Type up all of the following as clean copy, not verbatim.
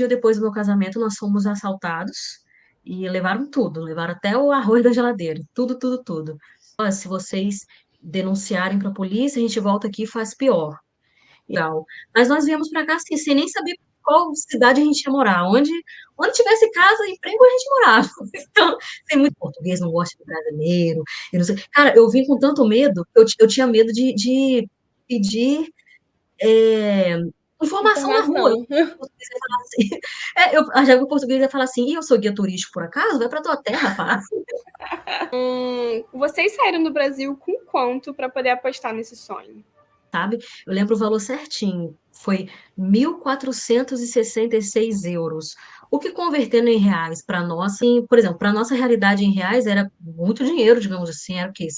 dia depois do meu casamento, nós fomos assaltados e levaram tudo, levaram até o arroz da geladeira, tudo, tudo, tudo. Ó, se vocês denunciarem para a polícia, a gente volta aqui e faz pior. Legal. Mas nós viemos para cá assim, sem nem saber qual cidade a gente ia morar. Onde tivesse casa e emprego, a gente morava. Então, tem muito português, não gosta de brasileiro. Eu não sei. Cara, eu vim com tanto medo, eu tinha medo de pedir é, informação na rua. Informação. O português ia falar assim, eu achava que o português ia falar assim, e eu sou guia turístico por acaso? Vai para tua terra, pá. Vocês saíram do Brasil com quanto para poder apostar nesse sonho? Sabe? Eu lembro o valor certinho. Foi 1.466 euros. O que convertendo em reais para nós, assim, por exemplo, para nossa realidade em reais era muito dinheiro, digamos assim, era o quê?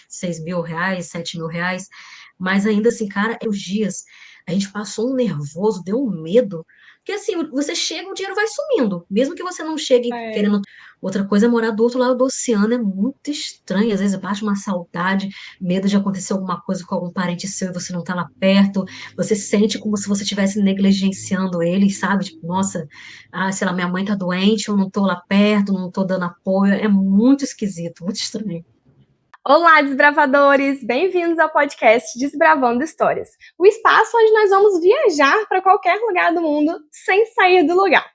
6.000 reais, 7.000 reais. Mas ainda assim, cara, os dias a gente passou um nervoso, deu um medo. Porque assim, você chega, o dinheiro vai sumindo. Mesmo que você não chegue É. querendo. Outra coisa é morar do outro lado do oceano, é muito estranho. Às vezes bate uma saudade, medo de acontecer alguma coisa com algum parente seu e você não tá lá perto, você sente como se você estivesse negligenciando eles, sabe? Tipo, nossa, sei lá, minha mãe tá doente, eu não tô lá perto, não tô dando apoio, é muito esquisito, muito estranho. Olá, desbravadores! Bem-vindos ao podcast Desbravando Histórias, o espaço onde nós vamos viajar para qualquer lugar do mundo sem sair do lugar.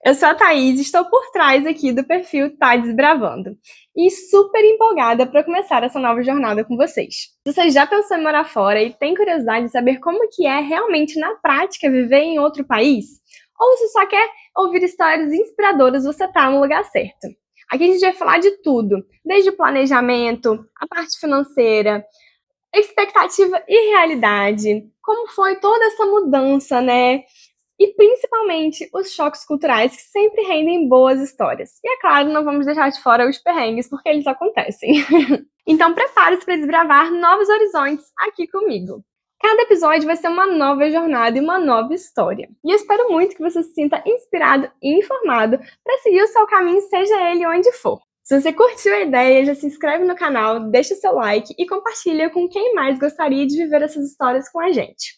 Eu sou a Thaís e estou por trás aqui do perfil Tá Desbravando e super empolgada para começar essa nova jornada com vocês. Se você já pensou em morar fora e tem curiosidade de saber como que é realmente na prática viver em outro país, ou se só quer ouvir histórias inspiradoras, você tá no lugar certo. Aqui a gente vai falar de tudo, desde o planejamento, a parte financeira, expectativa e realidade, como foi toda essa mudança, né? E principalmente os choques culturais que sempre rendem boas histórias. E é claro, não vamos deixar de fora os perrengues, porque eles acontecem. Então prepare-se para desbravar novos horizontes aqui comigo. Cada episódio vai ser uma nova jornada e uma nova história. E eu espero muito que você se sinta inspirado e informado para seguir o seu caminho, seja ele onde for. Se você curtiu a ideia, já se inscreve no canal, deixa seu like e compartilha com quem mais gostaria de viver essas histórias com a gente.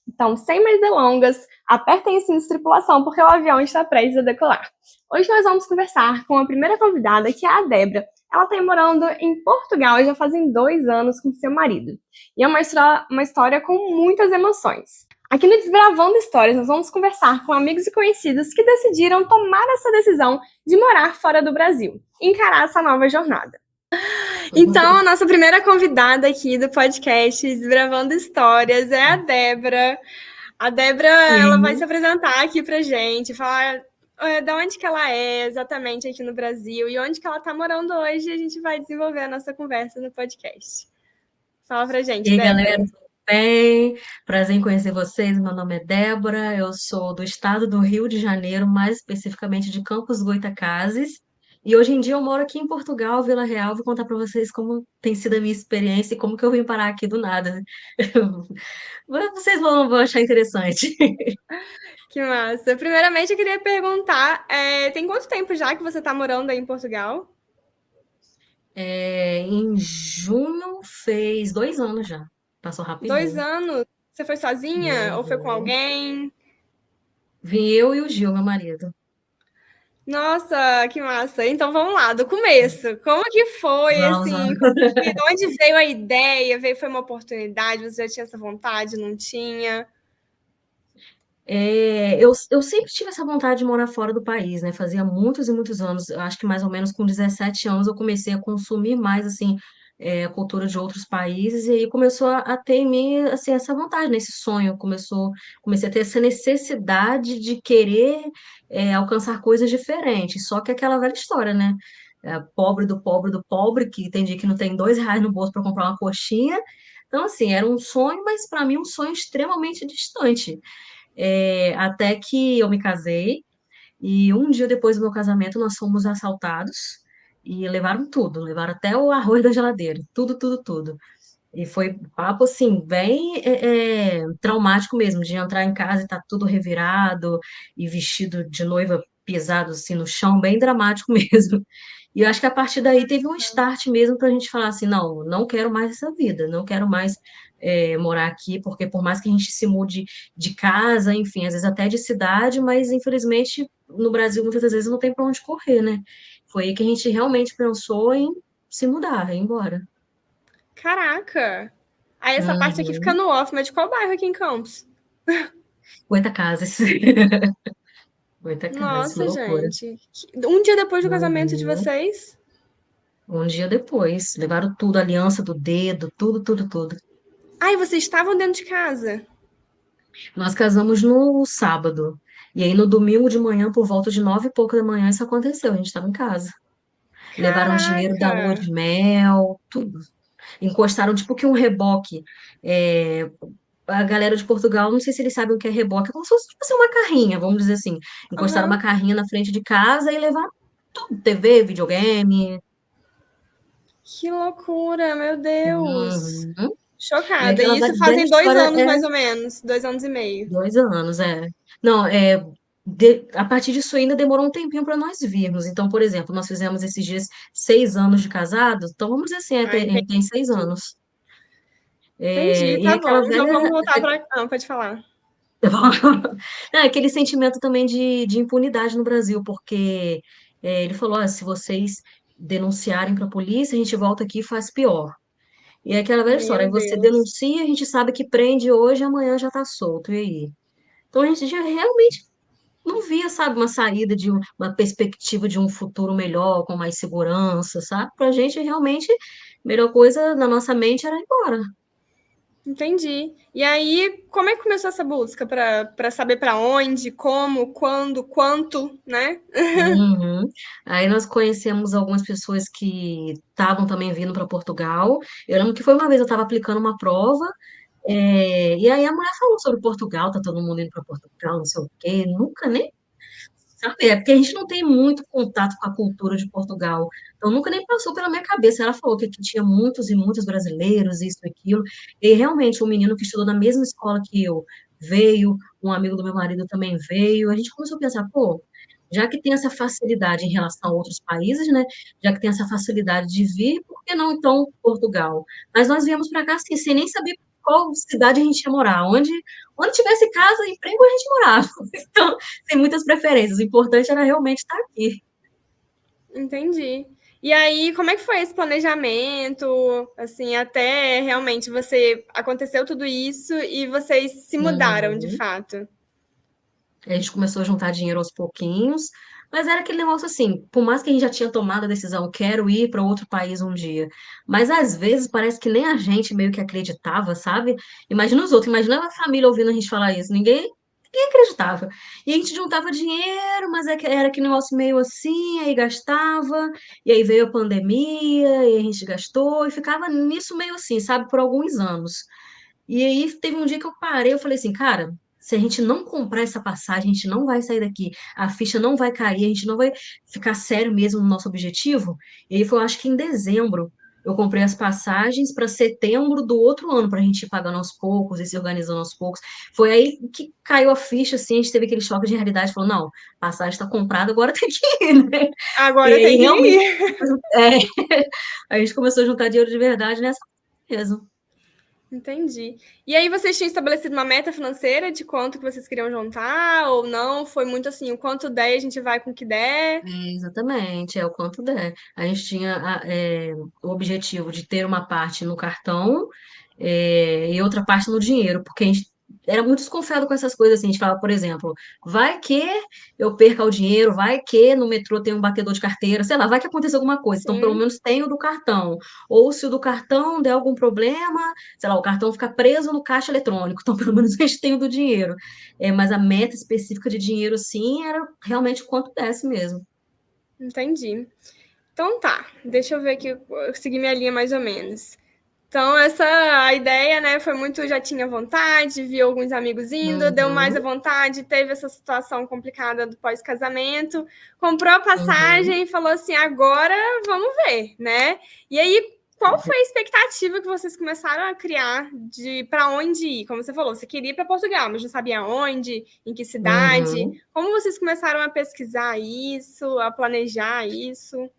Então, sem mais delongas, apertem o cinto de tripulação porque o avião está prestes a decolar. Hoje nós vamos conversar com a primeira convidada, que é a Débora. Ela está morando em Portugal já fazem 2 anos com seu marido. E é uma história com muitas emoções. Aqui no Desbravando Histórias, nós vamos conversar com amigos e conhecidos que decidiram tomar essa decisão de morar fora do Brasil e encarar essa nova jornada. Então, a nossa primeira convidada aqui do podcast Desbravando Histórias é a Débora. A Débora, ela vai se Sim. apresentar aqui pra gente, falar de onde que ela é exatamente aqui no Brasil e onde que ela tá morando hoje, e a gente vai desenvolver a nossa conversa no podcast. Fala pra E gente, aí, Débora. galera, tudo bem? Prazer em conhecer vocês. Meu nome é Débora, eu sou do estado do Rio de Janeiro, mais especificamente de Campos Goytacazes. E hoje em dia eu moro aqui em Portugal, Vila Real. Vou contar para vocês como tem sido a minha experiência e como que eu vim parar aqui do nada. Vocês vão achar interessante. Que massa. Primeiramente, eu queria perguntar, tem quanto tempo já que você tá morando aí em Portugal? Em junho fez 2 anos já. Passou 2 rapidinho. anos? Você foi sozinha ou foi com Uhum. alguém? Vim eu e o Gil, meu marido. Nossa, que massa. Então vamos lá, do começo. Como que foi, Vamos lá. assim, de onde veio a ideia? Foi uma oportunidade? Você já tinha essa vontade? Não tinha? Eu sempre tive essa vontade de morar fora do país, né? Fazia muitos e muitos anos, eu acho que mais ou menos com 17 anos eu comecei a consumir mais, assim, a cultura de outros países, e aí começou a ter em mim, assim, essa vontade, né? Esse sonho, comecei a ter essa necessidade de querer, alcançar coisas diferentes, só que aquela velha história, né? Pobre do pobre, que tem dia que não tem 2 reais no bolso para comprar uma coxinha. Então, assim, era um sonho, mas para mim um sonho extremamente distante. Até que eu me casei, e um dia depois do meu casamento nós fomos assaltados e levaram tudo, levaram até o arroz da geladeira, tudo, tudo, tudo. E foi um papo assim, bem traumático mesmo, de entrar em casa e tá tudo revirado e vestido de noiva. pisados assim no chão, bem dramático mesmo. E eu acho que a partir daí teve um start mesmo para a gente falar assim, não, não quero mais essa vida, não quero mais morar aqui, porque por mais que a gente se mude de casa, enfim, às vezes até de cidade, mas infelizmente no Brasil muitas das vezes não tem para onde correr, né? Foi aí que a gente realmente pensou em se mudar, ir embora. Caraca! Aí essa parte aqui fica Uhum. no off, mas de qual bairro aqui em Campos? Goitacazes. Goitacazes, uma Nossa, loucura. gente. Um dia depois do casamento de Uhum. vocês? Um dia depois, levaram tudo, aliança do dedo, tudo, tudo, tudo. Ai, vocês estavam dentro de casa? Nós casamos no sábado. E aí no domingo de manhã, por volta de 9 e pouco da manhã, isso aconteceu. A gente estava em casa. Levaram dinheiro da lua Caraca! de mel, tudo. Encostaram tipo que um reboque. É, a galera de Portugal, não sei se eles sabem o que é reboque, é como se fosse tipo assim, uma carrinha, vamos dizer assim. Encostaram uma Aham. carrinha na frente de casa e levaram tudo, TV, videogame. Que loucura, meu Deus. Uhum. E Chocada. aquela E isso velha fazem dois história anos, é mais ou menos. 2 anos e meio. 2 anos, é. Não, a partir disso ainda demorou um tempinho para nós virmos. Então, por exemplo, nós fizemos esses dias 6 anos de casados, então vamos dizer assim, Ah, a entendi. gente tem 6 anos. Entendi, E tá aquela bom. Então velha. vamos voltar pra. Ah, pode falar. Aquele sentimento também de impunidade no Brasil, porque ele falou: "Ah, se vocês denunciarem para a polícia, a gente volta aqui e faz pior." E é aquela velha história, Meu aí você Deus. denuncia, a gente sabe que prende hoje, amanhã já está solto, e aí? Então a gente já realmente não via, sabe, uma saída uma perspectiva de um futuro melhor, com mais segurança, sabe? Pra gente, realmente, a melhor coisa na nossa mente era ir embora. Entendi. E aí, como é que começou essa busca para saber para onde, como, quando, quanto, né? Uhum. Aí nós conhecemos algumas pessoas que estavam também vindo para Portugal. Eu lembro que foi uma vez eu estava aplicando uma prova, e aí a mulher falou sobre Portugal, tá todo mundo indo para Portugal, não sei o quê. Nunca nem sabe? É porque a gente não tem muito contato com a cultura de Portugal. Então, nunca nem passou pela minha cabeça. Ela falou que aqui tinha muitos e muitos brasileiros, isso e aquilo. E realmente, um menino que estudou na mesma escola que eu veio, um amigo do meu marido também veio. A gente começou a pensar, pô, já que tem essa facilidade em relação a outros países, né? Já que tem essa facilidade de vir, por que não então Portugal? Mas nós viemos para cá assim, sem nem saber qual cidade a gente ia morar. Onde tivesse casa, emprego, a gente morava. Então, sem muitas preferências. O importante era realmente estar aqui. Entendi. E aí, como é que foi esse planejamento? Assim, até realmente você aconteceu tudo isso e vocês se mudaram de Uhum. fato. A gente começou a juntar dinheiro aos pouquinhos, mas era aquele negócio assim, por mais que a gente já tinha tomado a decisão, quero ir para outro país um dia, mas às vezes parece que nem a gente meio que acreditava, sabe? Imagina os outros, imagina a família ouvindo a gente falar isso, ninguém acreditava. E a gente juntava dinheiro, mas era aquele negócio meio assim, aí gastava, e aí veio a pandemia, e a gente gastou, e ficava nisso meio assim, sabe, por alguns anos. E aí teve um dia que eu parei, eu falei assim, cara, se a gente não comprar essa passagem, a gente não vai sair daqui, a ficha não vai cair, a gente não vai ficar sério mesmo no nosso objetivo. E aí foi, eu acho que em dezembro, eu comprei as passagens para setembro do outro ano, para a gente ir pagando aos poucos e se organizando aos poucos. Foi aí que caiu a ficha, assim, a gente teve aquele choque de realidade, falou, não, a passagem está comprada, agora tem que ir, né? E Agora aí tem que realmente, ir. é, a gente começou a juntar dinheiro de verdade nessa mesmo. Entendi. E aí vocês tinham estabelecido uma meta financeira de quanto que vocês queriam juntar ou não? Foi muito assim, o quanto der, a gente vai com o que der? Exatamente, é o quanto der. A gente tinha o objetivo de ter uma parte no cartão, e outra parte no dinheiro, porque a gente era muito desconfiado com essas coisas assim. A gente falava, por exemplo, vai que eu perca o dinheiro, vai que no metrô tem um batedor de carteira, sei lá, vai que aconteça alguma coisa. Então, pelo Sim, menos tem o do cartão. Ou se o do cartão der algum problema, sei lá, o cartão fica preso no caixa eletrônico. Então, pelo menos a gente tem o do dinheiro. Mas a meta específica de dinheiro, sim, era realmente o quanto desse mesmo. entendi. Então tá, deixa eu ver aqui, eu segui minha linha mais ou menos. Então, essa a ideia, né, foi muito, já tinha vontade, viu alguns amigos indo, deu mais a Uhum, vontade, teve essa situação complicada do pós-casamento, comprou a uhum. passagem e falou assim: agora vamos ver, né? E aí, Qual foi a expectativa que vocês começaram a criar de para onde ir? Como você falou, você queria ir para Portugal, mas não sabia onde, em que cidade. Uhum. Como vocês começaram a pesquisar isso, a planejar isso?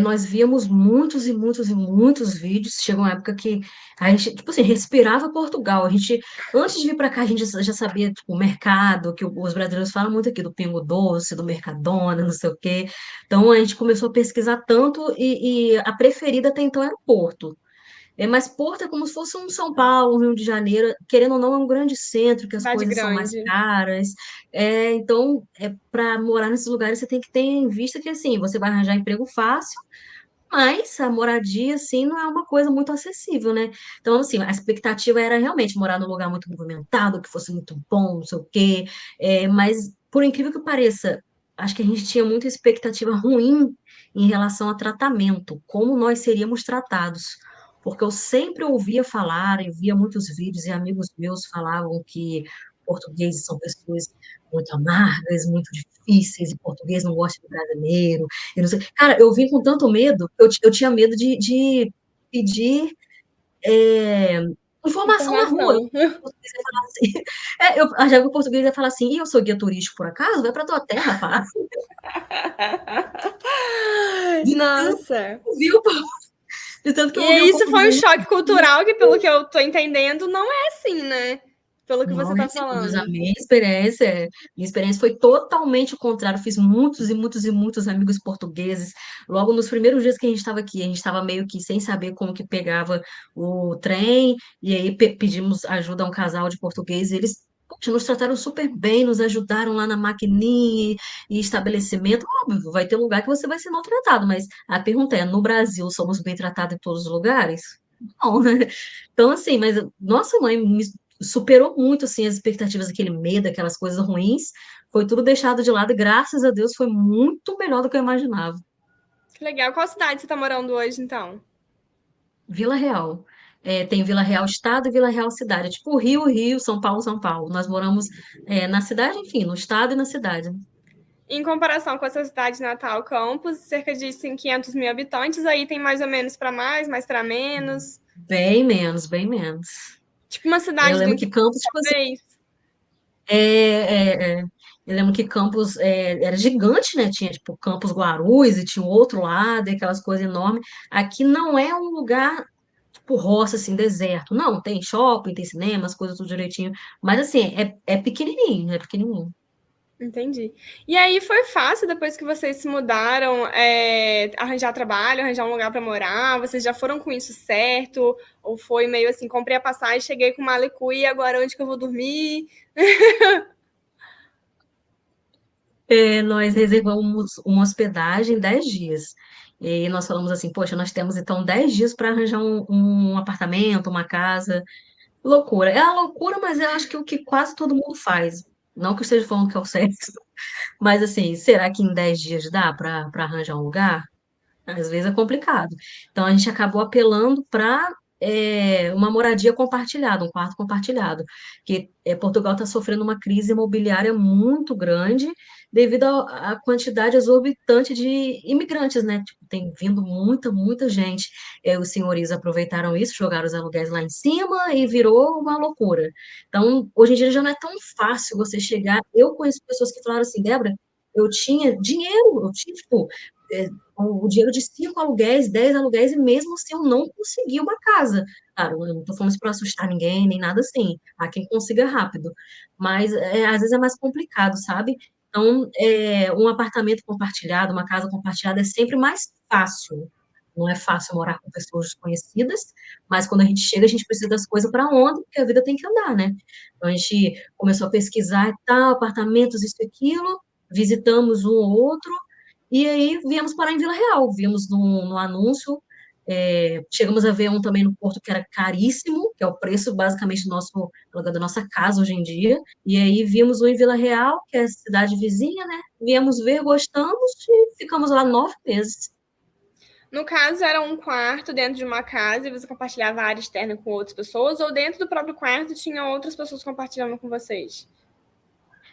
Nós víamos muitos e muitos e muitos vídeos. Chegou uma época que a gente, tipo assim, respirava Portugal. A gente, antes de vir para cá, a gente já sabia, tipo, o mercado, que os brasileiros falam muito aqui do Pingo Doce, do Mercadona, não sei o quê. Então a gente começou a pesquisar tanto e a preferida até então era o Porto. Mas Porto é como se fosse um São Paulo, um Rio de Janeiro, querendo ou não, é um grande centro, que as Cidade coisas são mais grande. caras. Então, para morar nesses lugares, você tem que ter em vista que, assim, você vai arranjar emprego fácil, mas a moradia, assim, não é uma coisa muito acessível, né? Então, assim, a expectativa era realmente morar num lugar muito movimentado, que fosse muito bom, não sei o quê. Mas, por incrível que pareça, acho que a gente tinha muita expectativa ruim em relação a tratamento, como nós seríamos tratados. Porque eu sempre ouvia falar, eu via muitos vídeos e amigos meus falavam que portugueses são pessoas muito amargas, muito difíceis, e português não gosta de brasileiro, eu não sei. Cara, eu vim com tanto medo, eu tinha medo de pedir é, informação na rua. Informação. O português ia falar assim, eu achava que o português ia falar assim, e eu sou guia turístico por acaso? Vai pra tua terra, pá. De tanto Nossa. que eu ouvi o, de tanto que eu ouvi E o isso foi um português. choque cultural que, pelo que eu tô entendendo, não é assim, né? Pelo que você Não é tá assim, mas a falando. minha experiência foi totalmente o contrário. Fiz muitos e muitos e muitos amigos portugueses. Logo nos primeiros dias que a gente estava aqui, a gente estava meio que sem saber como que pegava o trem, e aí pedimos ajuda a um casal de portugueses, e eles, poxa, nos trataram super bem, nos ajudaram lá na maquininha e estabelecimento. Óbvio, vai ter lugar que você vai ser maltratado, mas a pergunta é, no Brasil somos bem tratados em todos os lugares? Não, né? Então, assim, mas nossa mãe me superou muito assim as expectativas, aquele medo, aquelas coisas ruins, foi tudo deixado de lado e graças a Deus foi muito melhor do que eu imaginava. Que legal. Qual cidade você tá morando hoje, então? Vila Real. Tem Vila Real Estado e Vila Real Cidade. Tipo Rio, Rio, São Paulo, São Paulo. Nós moramos na cidade, enfim, no estado e na cidade. Em comparação com a sua cidade natal, Campos, cerca de 500 mil habitantes, aí tem mais ou menos para mais para menos. Bem menos, bem menos. Tipo uma Eu cidade do lembro que interior, Campos, tipo assim, talvez. é, eu lembro que Campos era gigante, né? Tinha tipo Campos Guarulhos e tinha o outro lado, e aquelas coisas enormes. Aqui não é um lugar tipo roça, assim, deserto. Não, tem shopping, tem cinema, as coisas tudo direitinho. Mas assim, é pequenininho, é pequenininho. Entendi. E aí foi fácil, depois que vocês se mudaram, arranjar trabalho, arranjar um lugar para morar? Vocês já foram com isso certo? Ou foi meio assim, comprei a passagem, cheguei com uma e agora onde que eu vou dormir? Nós reservamos uma hospedagem 10 dias. E nós falamos assim, poxa, nós temos então 10 dias para arranjar um apartamento, uma casa. Loucura. É uma loucura, mas eu acho que é o que quase todo mundo faz. Não que eu esteja falando que é o certo, mas assim, será que em 10 dias dá para arranjar um lugar? Às vezes é complicado. Então a gente acabou apelando para uma moradia compartilhada, um quarto compartilhado, que Portugal está sofrendo uma crise imobiliária muito grande devido à quantidade exorbitante de imigrantes, né? Tipo, tem vindo muita, muita gente. Os senhorios aproveitaram isso, jogaram os aluguéis lá em cima e virou uma loucura. Então, hoje em dia já não é tão fácil você chegar. Eu conheço pessoas que falaram assim, Débora, eu tinha dinheiro, eu tinha, tipo, é, o dinheiro de 5 aluguéis, 10 aluguéis, e mesmo assim eu não consegui uma casa. Claro, eu não estou falando isso para assustar ninguém, nem nada assim. Há quem consiga rápido. Mas às vezes é mais complicado, sabe? Então, um apartamento compartilhado, uma casa compartilhada é sempre mais fácil. Não é fácil morar com pessoas desconhecidas, mas quando a gente chega, a gente precisa das coisas para onde? Porque a vida tem que andar, né? Então, a gente começou a pesquisar e tal, apartamentos, isso e aquilo, visitamos um ou outro, e aí viemos parar em Vila Real, vimos no anúncio, chegamos a ver um também no Porto que era caríssimo, que é o preço basicamente do nosso, da nossa casa hoje em dia, e aí vimos um em Vila Real, que é a cidade vizinha, né? Viemos ver, gostamos e ficamos lá 9 meses. No caso, era um quarto dentro de uma casa e você compartilhava a área externa com outras pessoas, ou dentro do próprio quarto tinha outras pessoas compartilhando com vocês?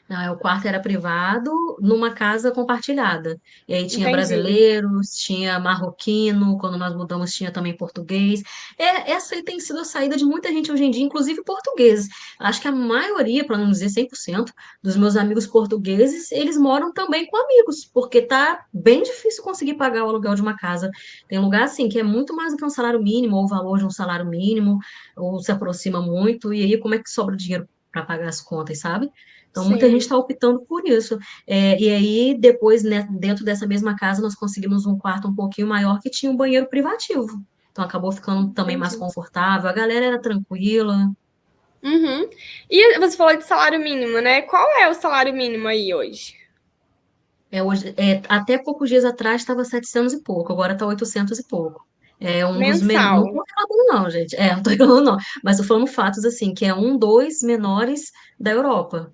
Não, o quarto era privado numa casa compartilhada. E aí tinha Entendi. brasileiros, tinha marroquino, quando nós mudamos tinha também português. Essa aí tem sido a saída de muita gente hoje em dia, inclusive portugueses. Acho que a maioria, para não dizer 100%, dos meus amigos portugueses, eles moram também com amigos, porque tá bem difícil conseguir pagar o aluguel de uma casa. Tem lugar assim que é muito mais do que um salário mínimo, ou o valor de um salário mínimo, ou se aproxima muito, e aí como é que sobra dinheiro para pagar as contas, sabe? Então, muita gente Sim, está optando por isso. E aí, depois, né, dentro dessa mesma casa, nós conseguimos um quarto um pouquinho maior que tinha um banheiro privativo. Então, acabou ficando também mais entendi. confortável. A galera era tranquila. Uhum. E você falou de salário mínimo, né? Qual é o salário mínimo aí hoje? Até poucos dias atrás estava 700 e pouco, agora está 800 e pouco. É um dos menores. Não Mensal. estou reclamando, não, gente. Não estou reclamando, não. Mas estou falando fatos, assim, que é um dos menores da Europa.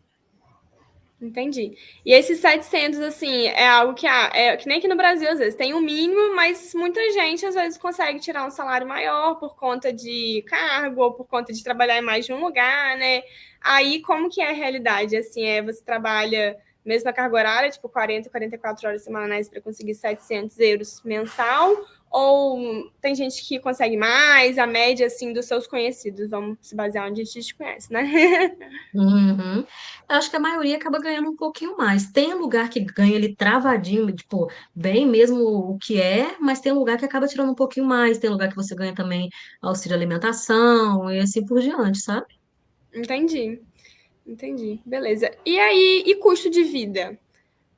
Entendi. E esses 700, assim, é algo que, é que nem aqui no Brasil, às vezes, tem um mínimo, mas muita gente, às vezes, consegue tirar um salário maior por conta de cargo ou por conta de trabalhar em mais de um lugar, né? Aí, como que é a realidade? Assim, você trabalha mesmo a carga horária, tipo 40, 44 horas semanais para conseguir 700 euros mensal? Ou tem gente que consegue mais, a média, assim, dos seus conhecidos? Vamos se basear onde a gente te conhece, né? Uhum. Eu acho que a maioria acaba ganhando um pouquinho mais. Tem lugar que ganha ele travadinho, tipo, bem mesmo o que é, mas tem lugar que acaba tirando um pouquinho mais. Tem lugar que você ganha também auxílio alimentação e assim por diante, sabe? Entendi. Entendi, beleza. E aí, e custo de vida?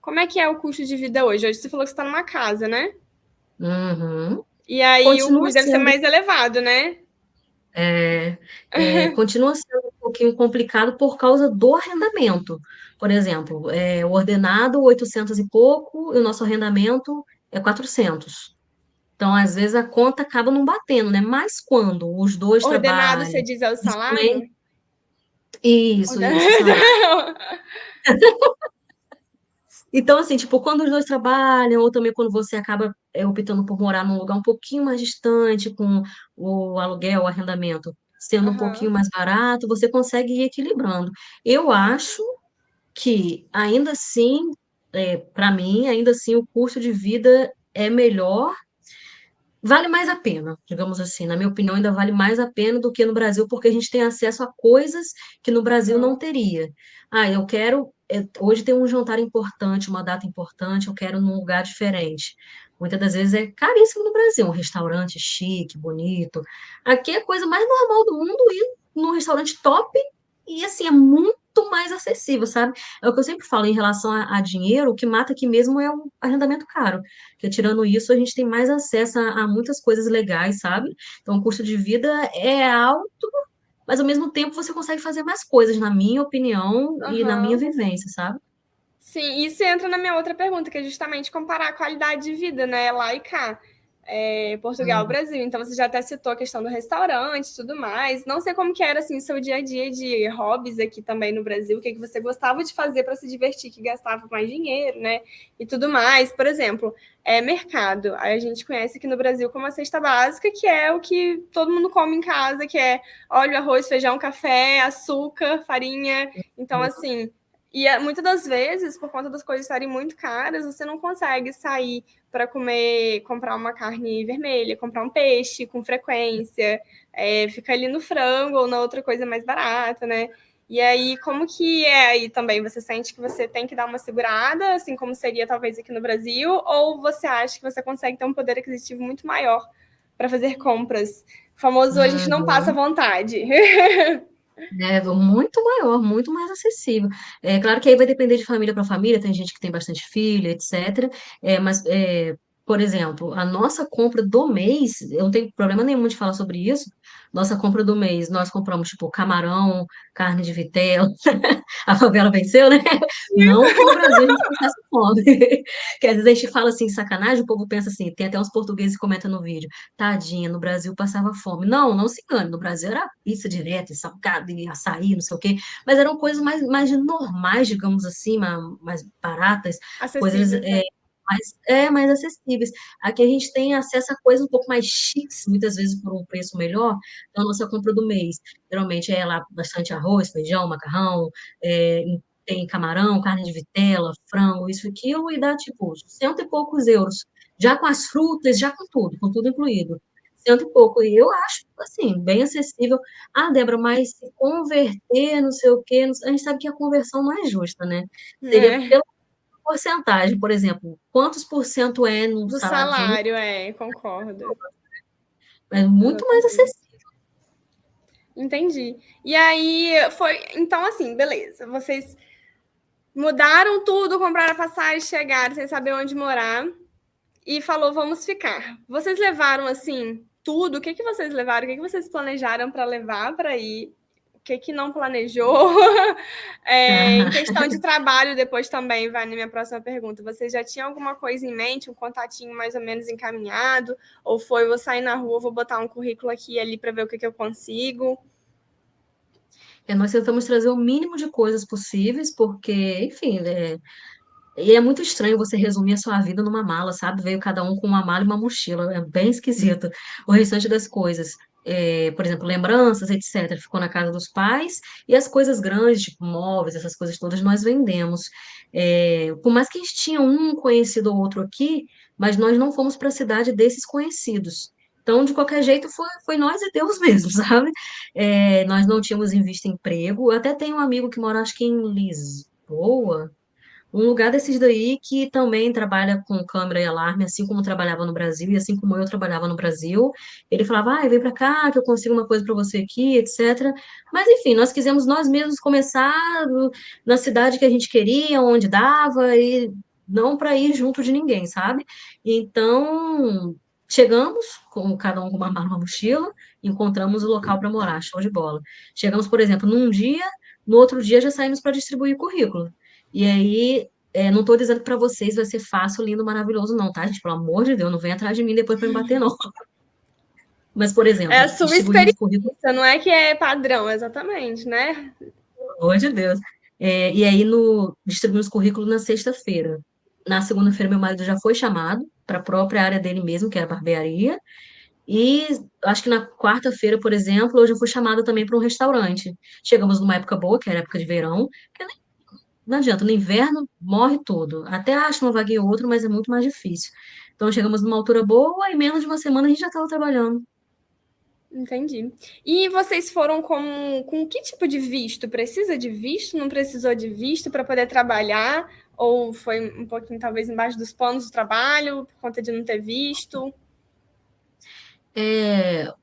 Como é que é o custo de vida hoje? Hoje você falou que você está numa casa, né? Uhum. E aí o Continua custo deve ser sendo, mais elevado, né? é, continua sendo um pouquinho complicado por causa do arrendamento. Por exemplo, o ordenado 800 e pouco e o nosso arrendamento é 400. Então, às vezes, a conta acaba não batendo, né? Mas quando os dois Ordenado, trabalham, você diz, é o isso também. salário? Isso, salário. Ordenado. Então, assim, tipo, quando os dois trabalham, ou também quando você acaba optando por morar num lugar um pouquinho mais distante, com o aluguel, o arrendamento sendo um pouquinho Aham, mais barato, você consegue ir equilibrando. Eu acho que, ainda assim, para mim, ainda assim, o custo de vida é melhor. Vale mais a pena, digamos assim, na minha opinião, ainda vale mais a pena do que no Brasil, porque a gente tem acesso a coisas que no Brasil não aham, teria. Ah, eu quero. Hoje tem um jantar importante, uma data importante, eu quero num lugar diferente. Muitas das vezes é caríssimo no Brasil, um restaurante chique, bonito. Aqui é a coisa mais normal do mundo ir num restaurante top e, assim, é muito mais acessível, sabe? É o que eu sempre falo em relação a dinheiro, o que mata aqui mesmo é o arrendamento caro. Porque tirando isso, a gente tem mais acesso a muitas coisas legais, sabe? Então, o custo de vida é alto, mas ao mesmo tempo você consegue fazer mais coisas, na minha opinião e na minha aham. vivência, sabe? Sim, isso entra na minha outra pergunta, que é justamente comparar a qualidade de vida, né, lá e cá. Portugal, Hum, Brasil. Então você já até citou a questão do restaurante e tudo mais. Não sei como que era assim o seu dia a dia de hobbies aqui também no Brasil, o que, que você gostava de fazer para se divertir, que gastava mais dinheiro, né? E tudo mais. Por exemplo, mercado. Aí a gente conhece aqui no Brasil como a cesta básica, que é o que todo mundo come em casa, que é óleo, arroz, feijão, café, açúcar, farinha. Então, assim, muitas das vezes, por conta das coisas estarem muito caras, você não consegue sair para comer, comprar uma carne vermelha, comprar um peixe com frequência, fica ali no frango ou na outra coisa mais barata, né? E aí, como que é aí também? Você sente que você tem que dar uma segurada, assim como seria talvez aqui no Brasil, ou você acha que você consegue ter um poder aquisitivo muito maior para fazer compras? O famoso, a gente não passa uhum. vontade. Muito maior, muito mais acessível. É claro que aí vai depender de família para família, tem gente que tem bastante filho, etc. Por exemplo, a nossa compra do mês, eu não tenho problema nenhum de falar sobre isso. Nossa compra do mês, nós compramos tipo camarão, carne de vitela. A favela venceu, né? Não que no Brasil a gente passasse fome. Que às vezes a gente fala assim, sacanagem, o povo pensa assim, tem até uns portugueses que comentam no vídeo. Tadinha, no Brasil passava fome. Não, não se engane, no Brasil era pizza direto, e salgado, e açaí, não sei o quê, mas eram coisas mais normais, digamos assim, mais baratas, coisas Acessíveis, né? mais acessíveis. Aqui a gente tem acesso a coisas um pouco mais chiques, muitas vezes por um preço melhor, então a nossa compra do mês, geralmente é lá bastante arroz, feijão, macarrão, tem camarão, carne de vitela, frango, isso, aquilo, e dá, tipo, cento e poucos euros. Já com as frutas, já com tudo incluído. Cento e pouco. E eu acho, assim, bem acessível. Ah, Débora, mas se converter, não sei o quê, a gente sabe que a conversão não é justa, né? Seria É, pela porcentagem, por exemplo, quantos por cento é no do salário de um, salário, concordo. é muito mais Exatamente. acessível. Entendi. E aí foi. Então, assim, beleza. Vocês mudaram tudo, compraram a passagem, chegaram sem saber onde morar e falou, vamos ficar. Vocês levaram, assim, tudo? O que que vocês levaram? O que que vocês planejaram para levar para ir? O que que não planejou? Em questão de trabalho, depois também vai na minha próxima pergunta. Vocês já tinham alguma coisa em mente, um contatinho mais ou menos encaminhado? Ou foi, vou sair na rua, vou botar um currículo aqui e ali para ver o que que eu consigo? Nós tentamos trazer o mínimo de coisas possíveis, porque, enfim, e é muito estranho você resumir a sua vida numa mala, sabe? Veio cada um com uma mala e uma mochila, é bem esquisito. O restante das coisas, por exemplo, lembranças, etc., ficou na casa dos pais, e as coisas grandes, tipo móveis, essas coisas todas, nós vendemos. Por mais que a gente tinha um conhecido ou outro aqui, mas nós não fomos para a cidade desses conhecidos. Então, de qualquer jeito, foi nós e Deus mesmo, sabe? Nós não tínhamos em vista emprego. Eu até tenho um amigo que mora, acho que em Lisboa, um lugar desses daí que também trabalha com câmera e alarme, assim como trabalhava no Brasil, e assim como eu trabalhava no Brasil. Ele falava, vem pra cá, que eu consigo uma coisa pra você aqui, etc. Mas, enfim, nós quisemos nós mesmos começar na cidade que a gente queria, onde dava, e não para ir junto de ninguém, sabe? Então, chegamos, com cada um com uma mala, uma mochila, encontramos o local para morar, show de bola. Chegamos, por exemplo, num dia, no outro dia já saímos para distribuir currículo. E aí, não estou dizendo que para vocês vai ser fácil, lindo, maravilhoso, não, tá, gente? Pelo amor de Deus, não vem atrás de mim depois para me bater, não. Mas, por É exemplo, a sua distribuímos currículo, experiência, não é que é padrão, exatamente, né? pelo amor de Deus. E aí, distribuímos currículo na sexta-feira. Na segunda-feira, meu marido já foi chamado para a própria área dele mesmo, que era barbearia. E acho que na quarta-feira, por exemplo, eu já fui chamada também para um restaurante. Chegamos numa época boa, que era época de verão, que não adianta, no inverno morre tudo. Até acho uma vaguinha ou outra, mas é muito mais difícil. Então chegamos numa altura boa e menos de uma semana a gente já estava trabalhando. Entendi. E vocês foram com que tipo de visto? Precisa de visto? Não precisou de visto para poder trabalhar? Ou foi um pouquinho, talvez, embaixo dos panos do trabalho, por conta de não ter visto?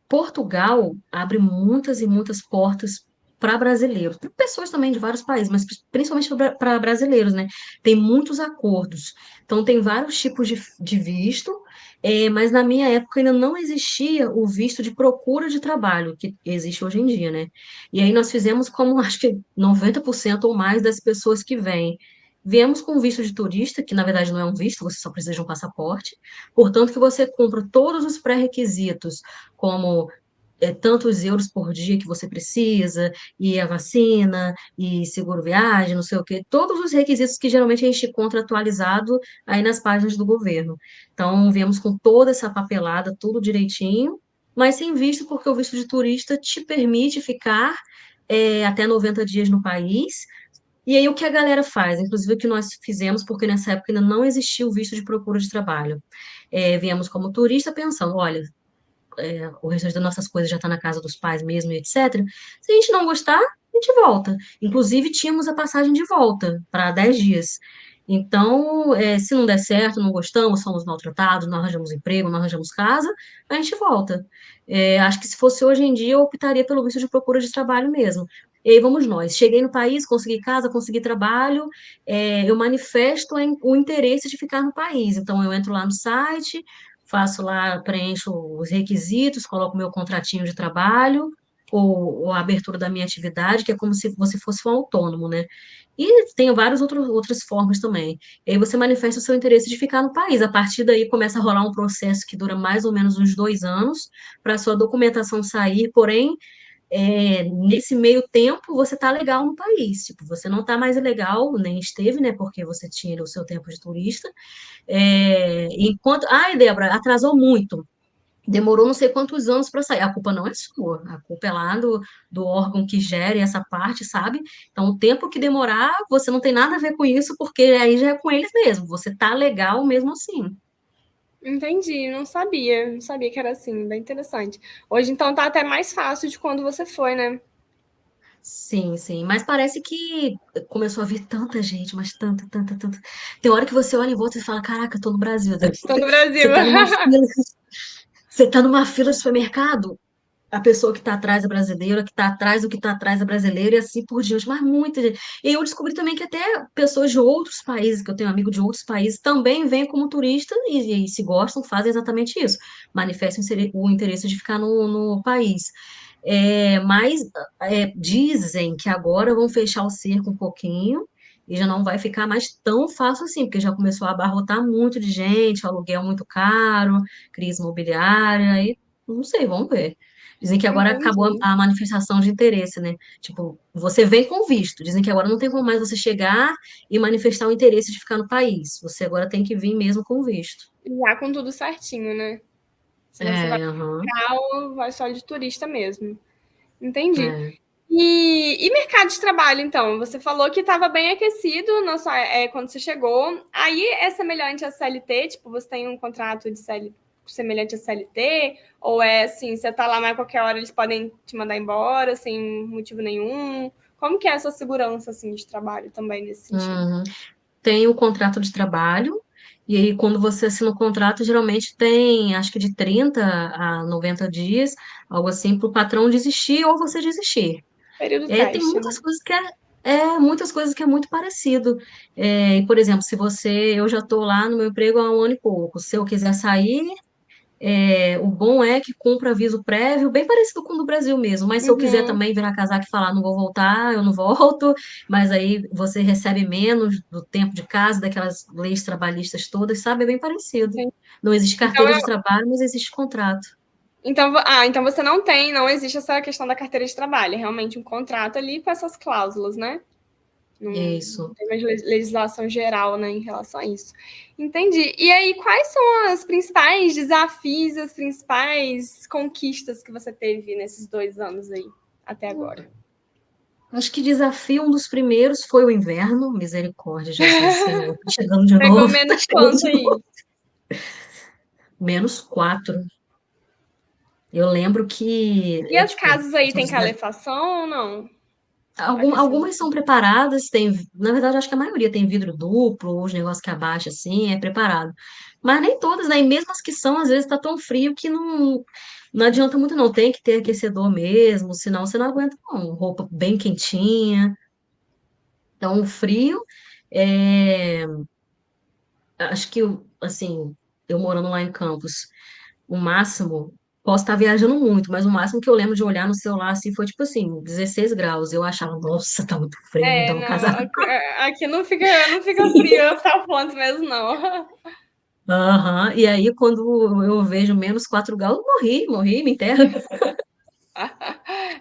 Portugal abre muitas e muitas portas para brasileiros, para pessoas também de vários países, mas principalmente para brasileiros, né? Tem muitos acordos, então tem vários tipos de visto, mas na minha época ainda não existia o visto de procura de trabalho, que existe hoje em dia, né? E aí nós fizemos como acho que 90% ou mais das pessoas que vêm. Viemos com visto de turista, que na verdade não é um visto, você só precisa de um passaporte. Portanto, que você cumpra todos os pré-requisitos, como tantos euros por dia que você precisa, e a vacina, e seguro viagem, não sei o quê, todos os requisitos que geralmente a gente encontra atualizado aí nas páginas do governo. Então, viemos com toda essa papelada, tudo direitinho, mas sem visto, porque o visto de turista te permite ficar até 90 dias no país. E aí, o que a galera faz? Inclusive, o que nós fizemos, porque nessa época ainda não existia o visto de procura de trabalho. Viemos como turista pensando, olha, o restante das nossas coisas já está na casa dos pais mesmo, e etc. Se a gente não gostar, a gente volta. Inclusive, tínhamos a passagem de volta para 10 dias. Então, se não der certo, não gostamos, somos maltratados, não arranjamos emprego, não arranjamos casa, a gente volta. Acho que se fosse hoje em dia, eu optaria pelo visto de procura de trabalho mesmo. E aí vamos nós. Cheguei no país, consegui casa, consegui trabalho, eu manifesto o interesse de ficar no país. Então, eu entro lá no site, faço lá, preencho os requisitos, coloco meu contratinho de trabalho, ou a abertura da minha atividade, que é como se você fosse um autônomo, né? E tem várias outras formas também. E aí você manifesta o seu interesse de ficar no país. A partir daí começa a rolar um processo que dura mais ou menos uns 2 anos para a sua documentação sair, porém, nesse meio tempo você está legal no país. Tipo, você não está mais ilegal, nem esteve, né? Porque você tinha o seu tempo de turista. Enquanto. Ai, Débora, atrasou muito. demorou não sei quantos anos para sair. A culpa não é sua, a culpa é lá do órgão que gere essa parte, sabe? Então, o tempo que demorar, você não tem nada a ver com isso, porque aí já é com eles mesmo. Você tá legal mesmo assim. Entendi, não sabia que era assim, bem interessante. Hoje, então, tá até mais fácil de quando você foi, né? Sim, sim. Mas parece que começou a vir tanta gente, mas tanta, tanta, tanta. Tem hora que você olha em volta e fala: Caraca, eu tô no Brasil. Tô no Brasil. Você tá numa fila, você tá numa fila de supermercado, a pessoa que está atrás é brasileira, que está atrás do que está atrás é brasileiro, e assim por diante, mas muita gente. E eu descobri também que até pessoas de outros países, que eu tenho amigo de outros países, também vêm como turista e se gostam, fazem exatamente isso. Manifestam o interesse de ficar no país. Mas dizem que agora vão fechar o cerco um pouquinho e já não vai ficar mais tão fácil assim, porque já começou a abarrotar muito de gente, o aluguel muito caro, crise imobiliária, aí não sei, vamos ver. Dizem que agora acabou Entendi. a manifestação de interesse, né? Tipo, você vem com visto. Dizem que agora não tem como mais você chegar e manifestar o interesse de ficar no país. Você agora tem que vir mesmo com visto. Já com tudo certinho, né? Se você vai Aham, ficar ou vai só de turista mesmo. Entendi. é. E mercado de trabalho, então? Você falou que estava bem aquecido quando você chegou. Aí é semelhante a CLT? Tipo, você tem um contrato de CLT semelhante a CLT? Ou é assim, você tá lá, mas a qualquer hora eles podem te mandar embora sem motivo nenhum? Como que é essa segurança, assim, de trabalho também nesse sentido? Uhum. Tem o contrato de trabalho, e aí quando você assina o contrato, geralmente tem, acho que de 30 a 90 dias, algo assim, para o patrão desistir ou você desistir. Período Tem teste, né? muitas coisas que muitas coisas que é muito parecido. Por exemplo, eu já estou lá no meu emprego há um ano e pouco. Se eu quiser sair, o bom é que cumpra aviso prévio, bem parecido com o do Brasil mesmo. Mas se eu quiser Uhum. também virar casaco e falar, não vou voltar, eu não volto. Mas aí você recebe menos do tempo de casa, daquelas leis trabalhistas todas, sabe? É bem parecido. Sim. Não existe Então, carteira de trabalho, mas existe contrato. então você não existe essa questão da carteira de trabalho, é realmente um contrato ali com essas cláusulas, né? Não Isso. tem mais legislação geral, né, em relação a isso. Entendi. E aí, quais são os principais desafios, as principais conquistas que você teve nesses 2 anos aí, até agora? Acho que desafio, um dos primeiros foi o inverno, misericórdia, Jesus, Senhor, tá chegando de Pegou novo, tá menos chegando quanto de novo. aí? -4. Eu lembro que, E as tipo, casas aí são têm calefação ou não? algumas Aquecimento. são preparadas, na verdade, acho que a maioria tem vidro duplo, os negócios que abaixa assim, é preparado. Mas nem todas, né? E mesmo as que são, às vezes tá tão frio que não adianta muito, não. Tem que ter aquecedor mesmo, senão você não aguenta, não. Roupa bem quentinha. Então, o frio. é, Acho que, assim, eu morando lá em Campos, o máximo, posso estar viajando muito, mas o máximo que eu lembro de olhar no celular, assim, foi tipo assim, 16 graus. Eu achava, nossa, tá muito frio, me dá um Não, casaco. aqui não fica frio a tal ponto mesmo, não. Aham. E aí, quando eu vejo -4 graus, eu morri, me enterra.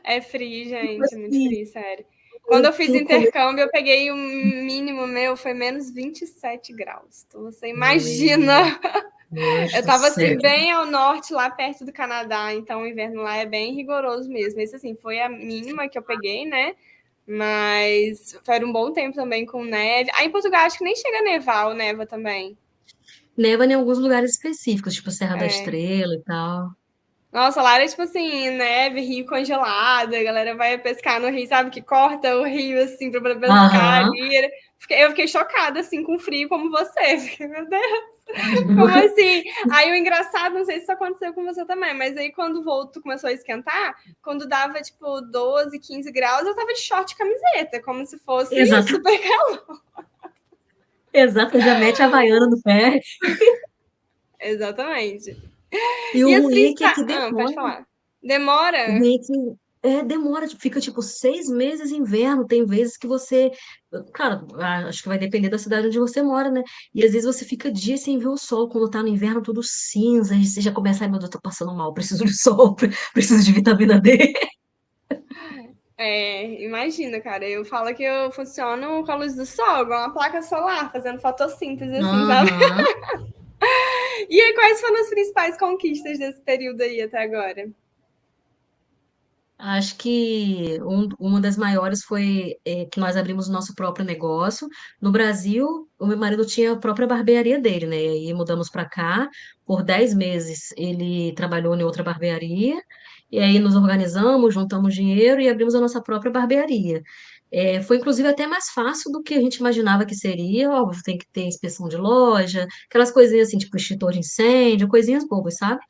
É frio, Tipo gente, é muito assim, frio, sério. Quando eu fiz no começo. intercâmbio, eu peguei o mínimo meu, foi menos 27 graus. Então você Meu imagina. Deus Eu do tava céu. assim, bem ao norte, lá perto do Canadá, então o inverno lá é bem rigoroso mesmo. Esse assim, foi a mínima que eu peguei, né? Mas foi um bom tempo também com neve. Aí em Portugal acho que nem chega a nevar ou neva também. Neva em alguns lugares específicos, tipo Serra da É. Estrela e tal. Nossa, lá era tipo assim, neve, rio congelado, a galera vai pescar no rio, sabe? Que corta o rio assim pra poder pescar Aham. ali. Eu fiquei chocada assim com o frio como você. Fiquei, meu Deus, como assim? Aí o engraçado, não sei se isso aconteceu com você também, mas aí quando o voo começou a esquentar, quando dava tipo 12, 15 graus, eu tava de short e camiseta, como se fosse Exato, super. exato, já mete a Havaiana no pé. Exatamente. E o E as ruim é que principais. aqui Ah, pode demora. falar. O Demora? ruim é que demora, tipo, fica tipo 6 meses inverno. Tem vezes que você. Claro, acho que vai depender da cidade onde você mora, né? E às vezes você fica dias sem ver o sol. Quando tá no inverno, tudo cinza. E você já começa, ai meu Deus, tô passando mal, preciso de sol, preciso de vitamina D. É, imagina, cara. Eu falo que eu funciono com a luz do sol, igual uma placa solar, fazendo fotossíntese, assim, sabe? Aham. E aí, quais foram as principais conquistas desse período aí até agora? Acho que uma das maiores foi que nós abrimos o nosso próprio negócio. No Brasil, o meu marido tinha a própria barbearia dele, né? E aí mudamos para cá. Por 10 meses ele trabalhou em outra barbearia. E aí nos organizamos, juntamos dinheiro e abrimos a nossa própria barbearia. Foi inclusive até mais fácil do que a gente imaginava que seria. Óbvio, tem que ter inspeção de loja, aquelas coisinhas assim, tipo extintor de incêndio, coisinhas bobas, sabe?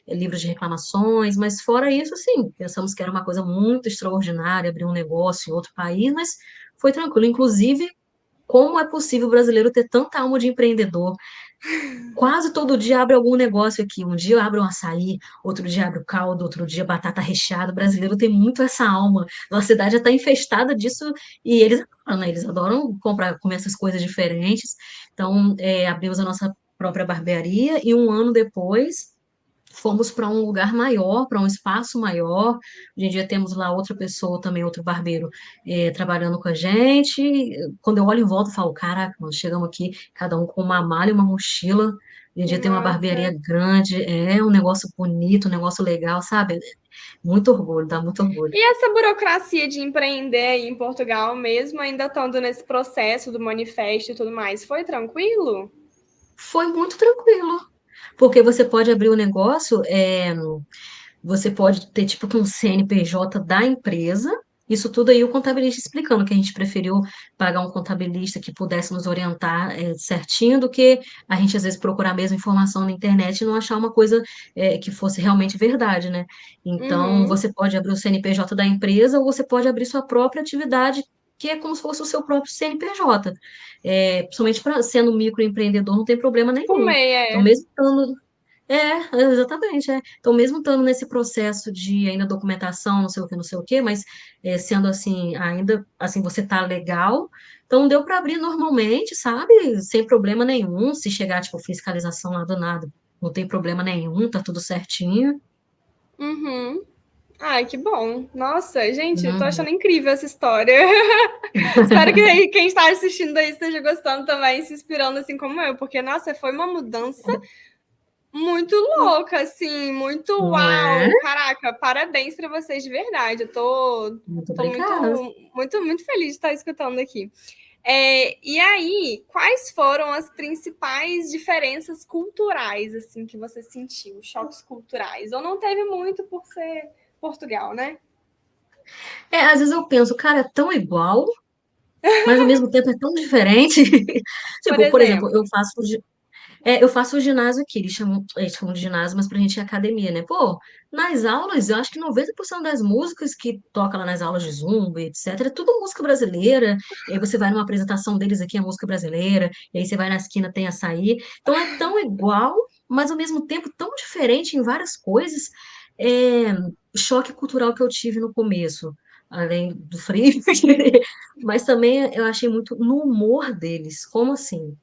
Livros de reclamações, mas fora isso, sim, pensamos que era uma coisa muito extraordinária abrir um negócio em outro país, mas foi tranquilo. Inclusive, como é possível o brasileiro ter tanta alma de empreendedor? Quase todo dia abre algum negócio aqui. Um dia abre um açaí, outro dia abre o caldo, outro dia batata recheada. O brasileiro tem muito essa alma. Nossa cidade já está infestada disso e eles adoram, né? Eles adoram comprar, comer essas coisas diferentes. Então, abrimos a nossa própria barbearia e um ano depois fomos para um lugar maior, para um espaço maior. Hoje em dia temos lá outra pessoa também, outro barbeiro, trabalhando com a gente. Quando eu olho em volta, eu falo, caraca, nós chegamos aqui, cada um com uma mala e uma mochila. Hoje em Que dia tem uma massa. barbearia grande, é um negócio bonito, um negócio legal, sabe? Muito orgulho, dá muito orgulho. E essa burocracia de empreender aí em Portugal mesmo, ainda estando nesse processo do manifesto e tudo mais, foi tranquilo? Foi muito tranquilo, porque você pode abrir o negócio, você pode ter tipo que um CNPJ da empresa. Isso tudo aí o contabilista explicando que a gente preferiu pagar um contabilista que pudesse nos orientar certinho do que a gente às vezes procurar a mesma informação na internet e não achar uma coisa que fosse realmente verdade, né? Então, Uhum. você pode abrir o CNPJ da empresa ou você pode abrir sua própria atividade, que é como se fosse o seu próprio CNPJ. Principalmente sendo microempreendedor, não tem problema Tipo nenhum. MEI, Então, é. mesmo estando exatamente. Então, mesmo estando nesse processo de ainda documentação, não sei o quê, mas sendo assim, ainda assim, você tá legal, então deu para abrir normalmente, sabe? Sem problema nenhum. Se chegar, tipo, fiscalização lá do nada, não tem problema nenhum, tá tudo certinho. Uhum. Ai, que bom. Nossa, gente, eu tô Uhum. achando incrível essa história. Espero que quem está assistindo aí esteja gostando também, se inspirando assim como eu, porque, nossa, foi uma mudança muito louca, assim, muito Não é? uau. Caraca, parabéns para vocês de verdade. Muito Tô obrigada. muito feliz de estar escutando aqui. E aí, quais foram as principais diferenças culturais, assim, que você sentiu? Choques culturais? Ou não teve muito por ser Portugal, né? Às vezes eu penso, cara, é tão igual, mas ao mesmo tempo é tão diferente. Por Tipo, por exemplo, exemplo. eu faço o ginásio aqui, eles chamam de ginásio, mas pra gente é academia, né? Pô, nas aulas, eu acho que 90% das músicas que toca lá nas aulas de Zumba, e etc., é tudo música brasileira. E aí você vai numa apresentação deles aqui, é música brasileira, e aí você vai na esquina, tem açaí. Então é tão igual, mas ao mesmo tempo tão diferente em várias coisas. É, choque cultural que eu tive no começo, além do frio, mas também eu achei muito no humor deles. Como assim?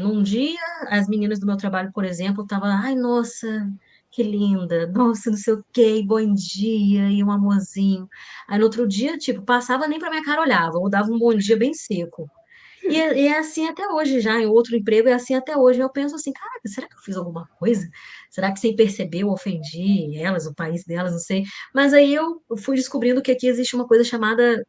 Num dia, as meninas do meu trabalho, por exemplo, estavam, ai, nossa, que linda, nossa, não sei o quê, e bom dia, e um amorzinho. Aí no outro dia, tipo, passava nem pra minha cara, olhava, ou dava um bom dia bem seco. E é assim até hoje, já em outro emprego, é assim até hoje. Eu penso assim, cara, será que eu fiz alguma coisa? Será que sem perceber eu ofendi elas, o país delas, não sei. Mas aí eu fui descobrindo que aqui existe uma coisa chamada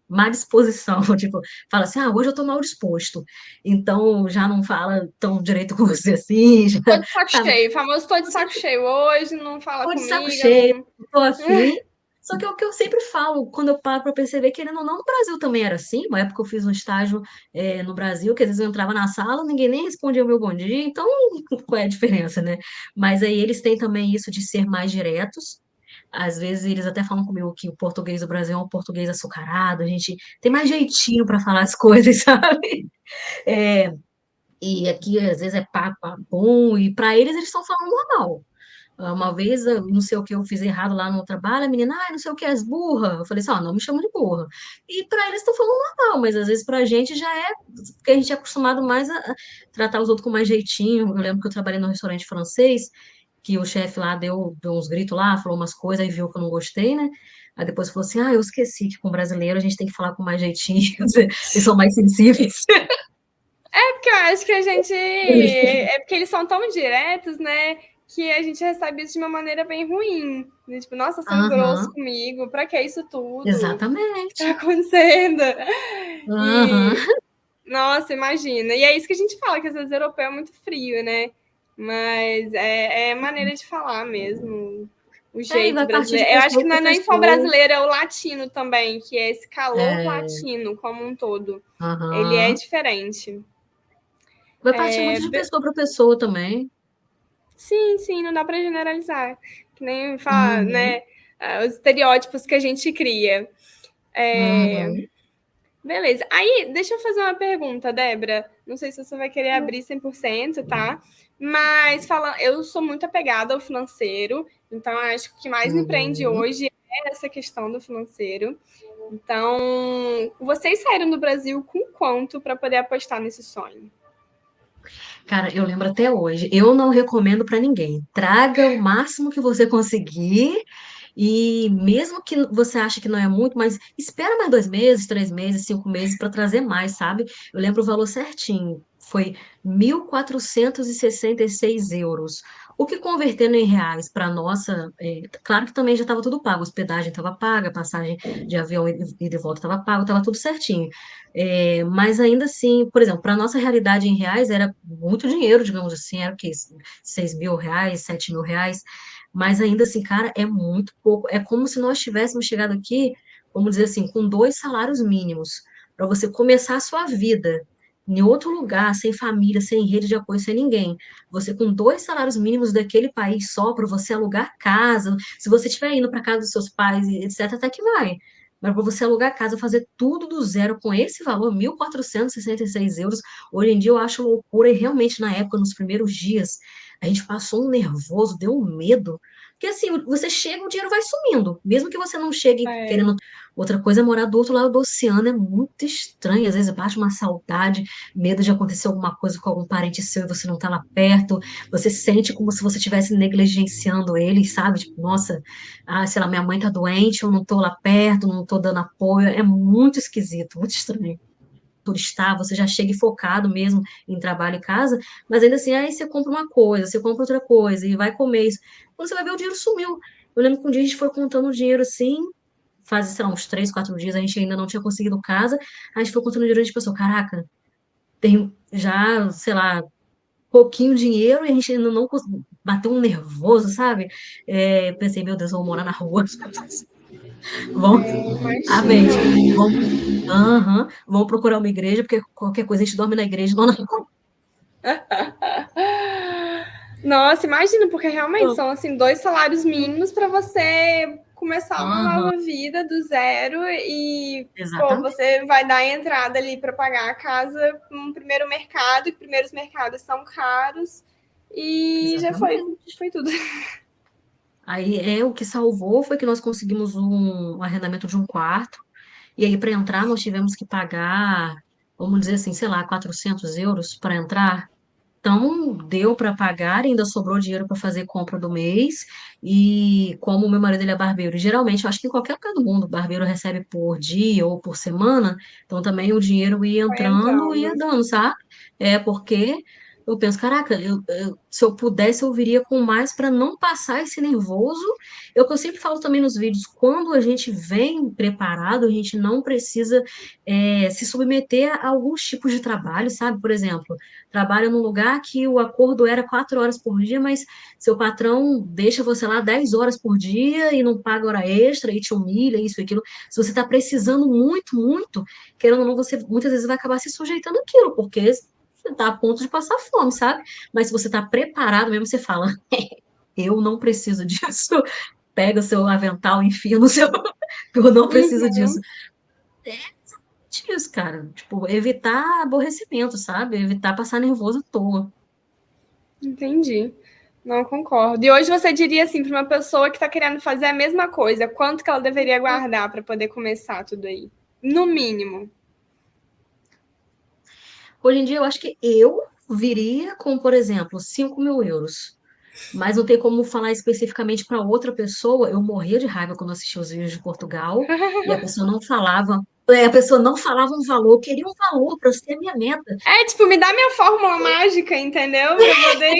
má disposição. Tipo, fala assim, hoje eu tô mal disposto. Então já não fala tão direito com você assim, já, Tô de saco sabe? cheio, famoso tô de saco cheio hoje, não fala Tô de saco comigo, cheio, não. tô afim. Só que é o que eu sempre falo, quando eu paro para perceber, querendo ou não, no Brasil também era assim. Uma época eu fiz um estágio no Brasil, que às vezes eu entrava na sala, ninguém nem respondia o meu bom dia, então qual é a diferença, né? Mas aí eles têm também isso de ser mais diretos. Às vezes eles até falam comigo que o português do Brasil é um português açucarado, a gente tem mais jeitinho para falar as coisas, sabe? É, e aqui às vezes é papo bom, e para eles estão falando normal. Uma vez, não sei o que eu fiz errado lá no trabalho, a menina, não sei o que, és burra. Eu falei assim, não me chama de burra. E para eles estão falando normal, mas às vezes para a gente já é, porque a gente é acostumado mais a tratar os outros com mais jeitinho. Eu lembro que eu trabalhei num restaurante francês, que o chefe lá deu uns gritos lá, falou umas coisas, aí viu que eu não gostei, né? Aí depois falou assim, eu esqueci que com brasileiro a gente tem que falar com mais jeitinho, eles são mais sensíveis. Porque eu acho que a gente. É porque eles são tão diretos, né? Que a gente recebe isso de uma maneira bem ruim. Tipo, nossa, sendo grosso Aham, comigo, pra que isso tudo? O que tá exatamente. acontecendo? Aham. E, nossa, imagina. E é isso que a gente fala, que às vezes o europeu é muito frio, né? Mas é maneira de falar mesmo. O É, e jeito vai partir de brasileiro. Eu acho que pessoa não para é nem só pessoa. brasileiro, é o latino também, que é esse calor É, latino como um todo. Ele é aham. diferente. Vai partir muito de pessoa para pessoa também. Sim, sim, não dá para generalizar. Que nem falar, Uhum, né? Os estereótipos que a gente cria. uhum. Beleza. Aí, deixa eu fazer uma pergunta, Débora. Não sei se você vai querer abrir 100%, tá? Mas fala, eu sou muito apegada ao financeiro, então acho que o que mais me prende Uhum. hoje é essa questão do financeiro. Então, vocês saíram do Brasil com quanto para poder apostar nesse sonho? Cara, eu lembro até hoje. Eu não recomendo para ninguém. Traga o máximo que você conseguir. E mesmo que você ache que não é muito, mas espera mais 2 meses, 3 meses, 5 meses para trazer mais, sabe? Eu lembro o valor certinho. Foi 1.466 euros. O que convertendo em reais para nossa, claro que também já estava tudo pago, a hospedagem estava paga, a passagem de avião e de volta estava pago, estava tudo certinho. Mas ainda assim, por exemplo, para nossa realidade em reais era muito dinheiro, digamos assim, era o quê? 6.000 reais, 7.000 reais. Mas ainda assim, cara, é muito pouco. É como se nós tivéssemos chegado aqui, vamos dizer assim, com 2 salários mínimos, para você começar a sua vida em outro lugar, sem família, sem rede de apoio, sem ninguém. Você com 2 salários mínimos daquele país só para você alugar casa. Se você estiver indo para casa dos seus pais, e etc., até que vai. Mas para você alugar casa, fazer tudo do zero com esse valor, 1.466 euros, hoje em dia eu acho loucura. E realmente, na época, nos primeiros dias, a gente passou um nervoso, deu um medo. Porque assim, você chega, o dinheiro vai sumindo. Mesmo que você não chegue É, querendo. Outra coisa é morar do outro lado do oceano, é muito estranho. Às vezes bate uma saudade, medo de acontecer alguma coisa com algum parente seu e você não tá lá perto. Você sente como se você estivesse negligenciando eles, sabe? Tipo, nossa, sei lá, minha mãe tá doente, eu não tô lá perto, não tô dando apoio. É muito esquisito, muito estranho turistar, você já chega focado mesmo em trabalho e casa, mas ainda assim, aí você compra uma coisa, você compra outra coisa e vai comer isso. Quando você vai ver, o dinheiro sumiu. Eu lembro que um dia a gente foi contando o dinheiro assim, faz, sei lá, uns 3, 4 dias, a gente ainda não tinha conseguido casa, a gente foi contando o dinheiro e a gente pensou, caraca, tem já, sei lá, pouquinho dinheiro e a gente ainda não bateu um nervoso, sabe? Pensei, meu Deus, eu vou morar na rua. Vamos, à mente, imagina. vamos, aham, vamos procurar uma igreja, porque qualquer coisa a gente dorme na igreja, não na rua. Nossa, imagina, porque realmente são assim 2 salários mínimos para você começar uma Aham, nova vida do zero e pô, exatamente, você vai dar a entrada ali para pagar a casa no primeiro mercado, e primeiros mercados são caros e já exatamente. foi tudo. Aí o que salvou foi que nós conseguimos um arrendamento de um quarto, e aí para entrar nós tivemos que pagar, vamos dizer assim, sei lá, 400 euros para entrar. Então, deu para pagar, ainda sobrou dinheiro para fazer compra do mês. E como o meu marido ele é barbeiro, e geralmente, eu acho que em qualquer lugar do mundo, o barbeiro recebe por dia ou por semana, então também o dinheiro ia Foi entrando e ia entrando. dando, sabe? Porque eu penso, caraca, se eu pudesse, eu viria com mais para não passar esse nervoso. É o que eu sempre falo também nos vídeos, quando a gente vem preparado, a gente não precisa se submeter a alguns tipos de trabalho, sabe? Por exemplo, trabalha num lugar que o acordo era 4 horas por dia, mas seu patrão deixa você lá 10 horas por dia e não paga hora extra e te humilha, isso e aquilo. Se você está precisando muito, muito, querendo ou não, você muitas vezes vai acabar se sujeitando àquilo, porque você está a ponto de passar fome, sabe? Mas se você está preparado mesmo, você fala, eu não preciso disso. Pega o seu avental, enfia no seu. Eu não preciso disso. Uhum, É isso, cara. Tipo, evitar aborrecimento, sabe? Evitar passar nervoso à toa. entendi. Não concordo. E hoje você diria assim para uma pessoa que está querendo fazer a mesma coisa, quanto que ela deveria guardar para poder começar tudo aí? No mínimo. Hoje em dia, eu acho que eu viria com, por exemplo, 5.000 euros. Mas não tem como falar especificamente para outra pessoa. Eu morria de raiva quando assistia os vídeos de Portugal e a pessoa não falava. A pessoa não falava um valor, queria um valor para ser a minha meta. É, tipo, me dá minha fórmula mágica, entendeu? Pra poder.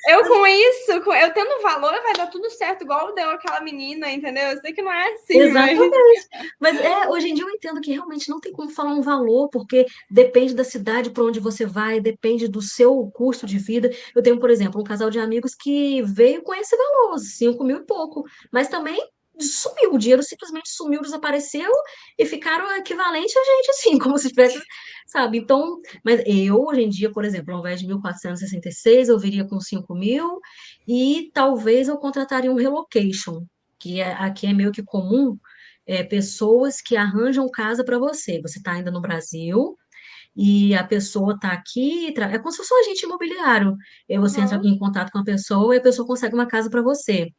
Eu com isso, eu tendo valor, vai dar tudo certo, igual deu aquela menina, entendeu? Eu sei que não é assim, mas. Exatamente. Mas hoje em dia eu entendo que realmente não tem como falar um valor, porque depende da cidade para onde você vai, depende do seu custo de vida. Eu tenho, por exemplo, um casal de amigos que veio com esse valor, 5 mil e pouco, mas também sumiu, o dinheiro simplesmente sumiu, desapareceu e ficaram equivalente a gente, assim, como se tivesse, sabe? Então, mas eu, hoje em dia, por exemplo, ao invés de 1.466 eu viria com 5 mil e talvez eu contrataria um relocation que aqui é meio que comum, pessoas que arranjam casa para você. Você está ainda no Brasil e a pessoa está aqui, é como se fosse um agente imobiliário. E você entra Uhum. em contato com a pessoa e a pessoa consegue uma casa para você.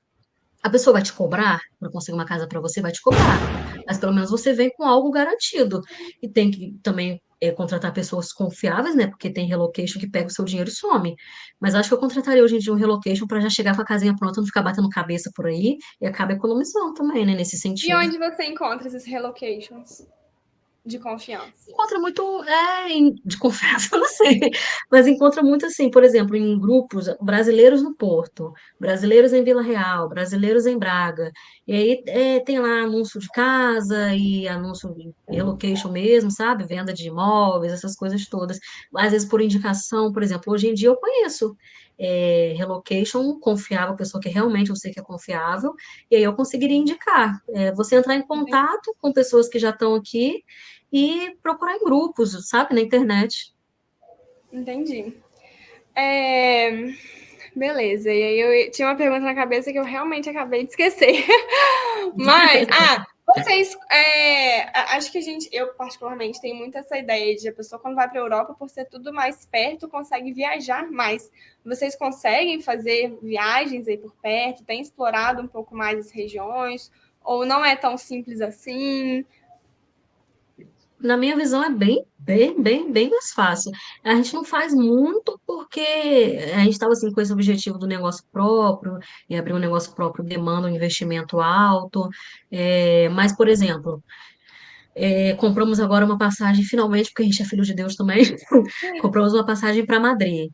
A pessoa vai te cobrar para conseguir uma casa para você, vai te cobrar. Mas pelo menos você vem com algo garantido. E tem que também contratar pessoas confiáveis, né? Porque tem relocation que pega o seu dinheiro e some. Mas acho que eu contrataria hoje em dia um relocation para já chegar com a casinha pronta, não ficar batendo cabeça por aí e acaba economizando também, né? Nesse E sentido. onde você encontra esses relocations de confiança? Encontra muito, de confiança, eu não sei, mas encontra muito assim, por exemplo, em grupos brasileiros no Porto, brasileiros em Vila Real, brasileiros em Braga, e aí tem lá anúncio de casa e anúncio de relocation mesmo, sabe? Venda de imóveis, essas coisas todas. Às vezes por indicação, por exemplo, hoje em dia eu conheço relocation confiável, pessoa que realmente eu sei que é confiável, e aí eu conseguiria indicar. Você entrar em contato com pessoas que já estão aqui e procurar em grupos, sabe, na internet. Entendi. É, beleza. E aí eu tinha uma pergunta na cabeça que eu realmente acabei de esquecer. Mas, vocês, acho que eu particularmente tenho muito essa ideia de a pessoa quando vai para a Europa, por ser tudo mais perto, consegue viajar mais. Vocês conseguem fazer viagens aí por perto? Tem explorado um pouco mais as regiões? Ou não é tão simples assim? Na minha visão, é bem, bem, bem, bem mais fácil. A gente não faz muito porque a gente estava assim, com esse objetivo do negócio próprio, e abrir um negócio próprio demanda um investimento alto. Mas, por exemplo, compramos agora uma passagem, finalmente, porque a gente é filho de Deus também, compramos uma passagem para Madrid.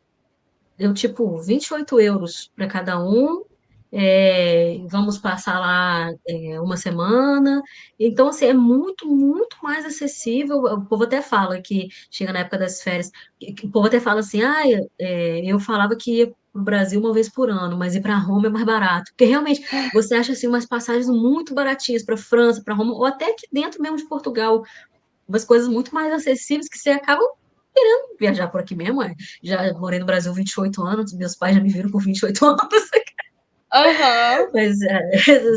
Deu tipo 28 euros para cada um. Vamos passar lá uma semana. Então, assim, é muito, muito mais acessível. O povo até fala que chega na época das férias, que o povo até fala assim: eu falava que ia para o Brasil uma vez por ano, mas ir para Roma é mais barato. Porque realmente você acha assim, umas passagens muito baratinhas para França, para Roma, ou até aqui dentro mesmo de Portugal, umas coisas muito mais acessíveis que você acaba viajar por aqui mesmo. Já morei no Brasil 28 anos, meus pais já me viram com 28 anos, Aham. mas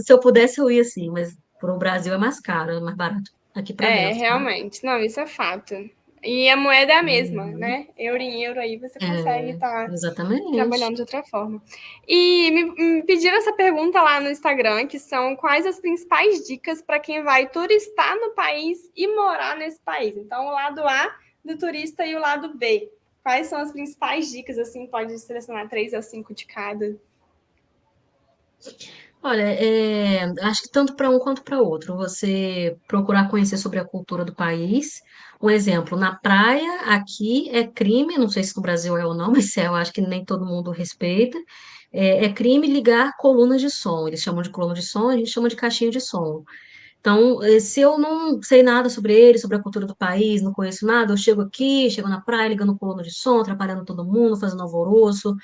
se eu pudesse eu ia sim, mas para o Brasil é mais caro, é mais barato aqui para É, dentro, sabe? realmente. Não, isso é fato. E a moeda é a mesma, Uhum. né? Euro em euro aí você consegue É, estar exatamente. trabalhando de outra forma. E me pediram essa pergunta lá no Instagram, que são quais as principais dicas para quem vai turistar no país e morar nesse país. Então, o lado A do turista e o lado B. Quais são as principais dicas? Assim, pode selecionar 3 a 5 de cada. Olha, acho que tanto para um quanto para outro, você procurar conhecer sobre a cultura do país. Um exemplo, na praia, aqui é crime, não sei se no Brasil é ou não, mas eu acho que nem todo mundo respeita. É crime ligar colunas de som. Eles chamam de coluna de som, a gente chama de caixinha de som. Então, se eu não sei nada sobre ele, sobre a cultura do país, não conheço nada, eu chego aqui, chego na praia, ligando o coluno de som, atrapalhando todo mundo, fazendo alvoroço,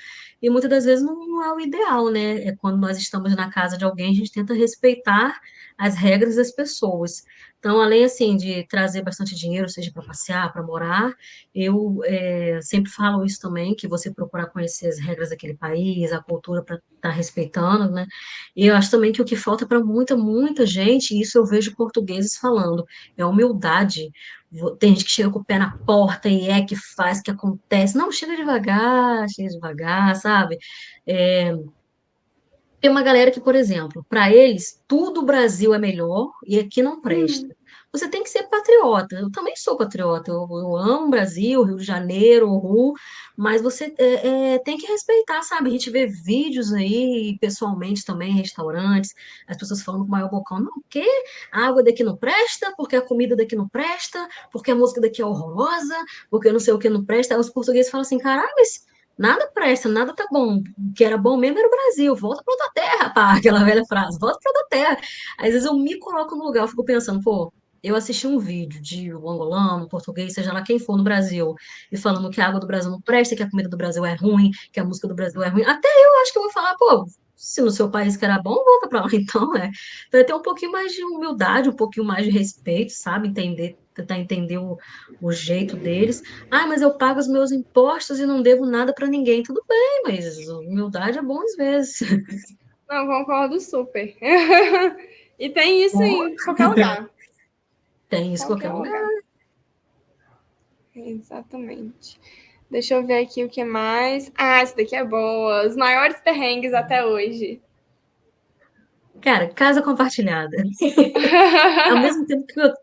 e muitas das vezes não é o ideal, né? É quando nós estamos na casa de alguém, a gente tenta respeitar as regras das pessoas. Então, além, assim, de trazer bastante dinheiro, seja para passear, para morar, eu sempre falo isso também, que você procurar conhecer as regras daquele país, a cultura para estar respeitando, né? E eu acho também que o que falta para muita, muita gente, e isso eu vejo portugueses falando, é humildade. Tem gente que chega com o pé na porta e que faz, que acontece. Não, chega devagar, sabe? É, tem uma galera que, por exemplo, para eles, tudo o Brasil é melhor e aqui não presta. você tem que ser patriota. Eu também sou patriota. Eu amo o Brasil, Rio de Janeiro, o Rio, mas você tem que respeitar, sabe? A gente vê vídeos aí, pessoalmente também, em restaurantes, as pessoas falando com o maior bocão, não, o quê? A água daqui não presta, porque a comida daqui não presta, porque a música daqui é horrorosa, porque não sei o que não presta. Aí os portugueses falam assim, caralho, mas nada presta, nada tá bom. O que era bom mesmo era o Brasil. Volta para outra terra, pá, aquela velha frase, volta para outra terra. Às vezes eu me coloco no lugar, eu fico pensando, pô, eu assisti um vídeo de um angolano, um português, seja lá quem for no Brasil, e falando que a água do Brasil não presta, que a comida do Brasil é ruim, que a música do Brasil é ruim. Até eu acho que eu vou falar, pô, se no seu país que era bom, volta pra lá. Então, vai ter um pouquinho mais de humildade, um pouquinho mais de respeito, sabe? Entender, tentar entender o jeito deles. Ah, mas eu pago os meus impostos e não devo nada para ninguém. Tudo bem, mas humildade é bom às vezes. Não, concordo super. E tem isso em qualquer lugar. Tem isso em qualquer Qualquer lugar. lugar. Exatamente. Deixa eu ver aqui o que mais. Ah, essa daqui é boa. Os maiores perrengues até hoje. Cara, casa compartilhada. Ao mesmo tempo que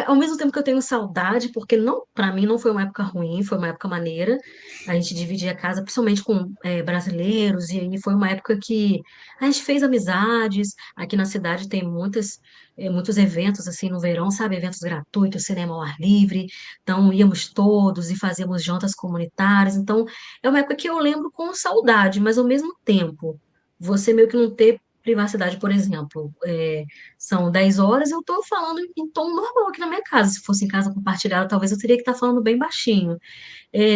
ao mesmo tempo que eu tenho saudade, porque não, para mim não foi uma época ruim, foi uma época maneira. A gente dividia a casa, principalmente com brasileiros, e aí foi uma época que a gente fez amizades. Aqui na cidade tem muitos eventos assim no verão, sabe? Eventos gratuitos, cinema ao ar livre. Então íamos todos e fazíamos jantas comunitárias. Então é uma época que eu lembro com saudade, mas ao mesmo tempo, você meio que não ter privacidade, por exemplo. São 10 horas, eu estou falando em tom normal aqui na minha casa. Se fosse em casa compartilhada, talvez eu teria que estar falando bem baixinho.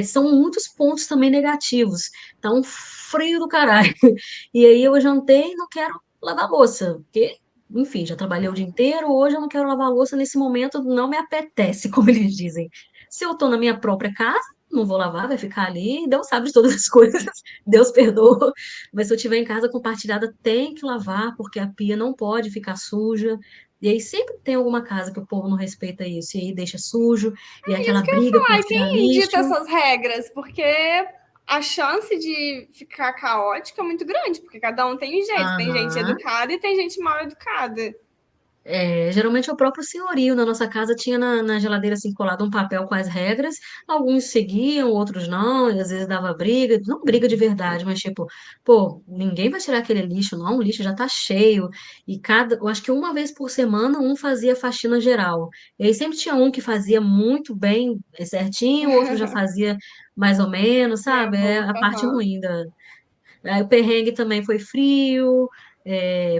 São muitos pontos também negativos. Tá um frio do caralho. E aí eu jantei e não quero lavar louça, porque, enfim, já trabalhei o dia inteiro, hoje eu não quero lavar louça, nesse momento não me apetece, como eles dizem. Se eu estou na minha própria casa, não vou lavar, vai ficar ali, Deus sabe de todas as coisas, Deus perdoa. Mas se eu estiver em casa compartilhada, tem que lavar, porque a pia não pode ficar suja. E aí sempre tem alguma casa que o povo não respeita isso, e aí deixa sujo, e é aquela Isso que eu ia briga por falar. tirar Quem dita lixo. essas regras? Porque a chance de ficar caótica é muito grande, porque cada um tem um jeito. Tem gente Aham. educada e tem gente mal educada. Geralmente é o próprio senhorio. Na nossa casa tinha na geladeira assim colado um papel com as regras. Alguns seguiam, outros não, e às vezes dava briga, não briga de verdade, mas tipo, pô, ninguém vai tirar aquele lixo, não, o lixo já tá cheio. E eu acho que uma vez por semana um fazia faxina geral. E aí sempre tinha um que fazia muito bem, certinho, o outro já fazia mais ou menos, Meia sabe? É a boca, parte aham. ruim da. Aí o perrengue também foi frio,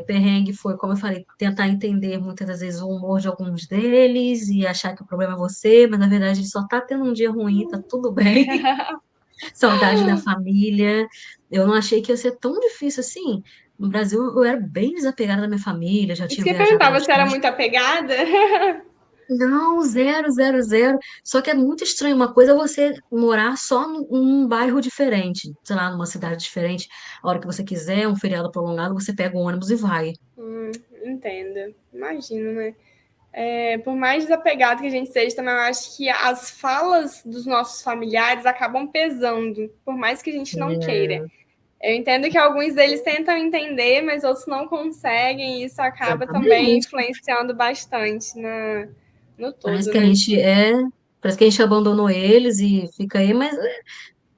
perrengue foi, como eu falei, tentar entender muitas das vezes o humor de alguns deles e achar que o problema é você, mas na verdade ele só tá tendo um dia ruim, tá tudo bem, saudade da família. Eu não achei que ia ser tão difícil assim. No Brasil eu era bem desapegada da minha família, já Isso tinha que eu ia viajado perguntar, você era bastante. muito apegada? Não, zero, zero, zero. Só que é muito estranho. Uma coisa é você morar só num bairro diferente, sei lá, numa cidade diferente. A hora que você quiser, um feriado prolongado, você pega o ônibus e vai. Entendo. Imagino, né? Por mais desapegado que a gente seja, também eu acho que as falas dos nossos familiares acabam pesando, por mais que a gente não queira. É, Eu entendo que alguns deles tentam entender, mas outros não conseguem, e isso acaba também exatamente. influenciando bastante no Parece todo, que a né? gente parece que a gente abandonou eles e fica aí, mas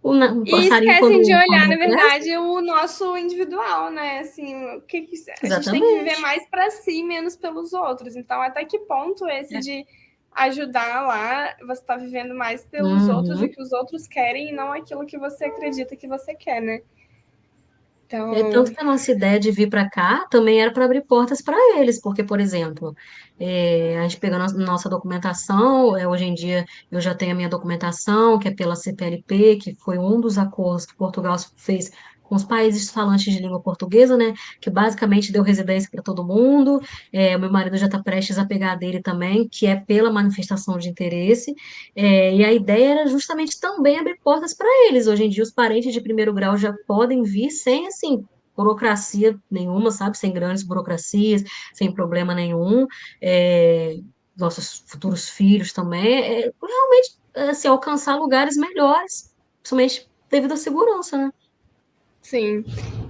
o E passarinho esquecem de olhar, quando na cresce, verdade, o nosso individual, né? Assim, a gente tem que viver exatamente. mais para si, menos pelos outros. Então, até que ponto esse É. de ajudar lá, você está vivendo mais pelos outros, o Uhum. que os outros querem e não aquilo que você acredita que você quer, né? Tanto Então, que a nossa ideia de vir para cá também era para abrir portas para eles, porque, por exemplo, a gente pegando a nossa documentação, hoje em dia eu já tenho a minha documentação, que é pela CPLP, que foi um dos acordos que Portugal fez com os países falantes de língua portuguesa, né, que basicamente deu residência para todo mundo. O meu marido já está prestes a pegar a dele também, que é pela manifestação de interesse. E a ideia era justamente também abrir portas para eles. Hoje em dia, os parentes de primeiro grau já podem vir sem, assim, burocracia nenhuma, sabe? Sem grandes burocracias, sem problema nenhum. É, nossos futuros filhos também. Realmente, assim, alcançar lugares melhores, principalmente devido à segurança, né? Sim.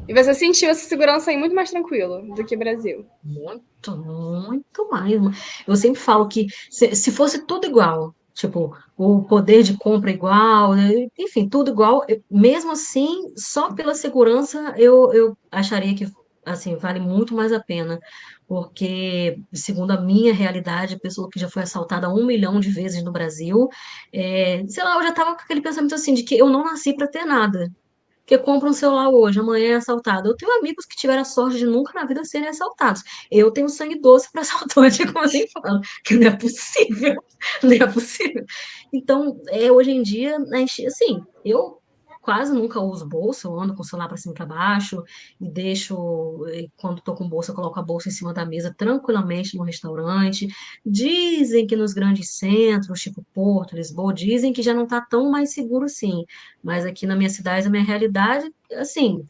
E você sentiu essa segurança aí muito mais tranquilo do que Brasil. Muito, muito mais. Eu sempre falo que se fosse tudo igual, tipo, o poder de compra igual, né, enfim, tudo igual, mesmo assim, só pela segurança, eu acharia que, assim, vale muito mais a pena. Porque, segundo a minha realidade, a pessoa que já foi assaltada 1 milhão de vezes no Brasil, sei lá, eu já estava com aquele pensamento assim, de que eu não nasci para ter nada. Porque compra um celular hoje, amanhã é assaltado. Eu tenho amigos que tiveram a sorte de nunca na vida serem assaltados. Eu tenho sangue doce para assaltante, como eu sempre falo, que não é possível, não é possível. Então, hoje em dia, assim, eu quase nunca uso bolsa, eu ando com o celular para cima e para baixo e deixo, quando estou com bolsa, eu coloco a bolsa em cima da mesa tranquilamente no restaurante. Dizem que nos grandes centros, tipo Porto, Lisboa, dizem que já não está tão mais seguro assim. Mas aqui na minha cidade, a minha realidade, assim,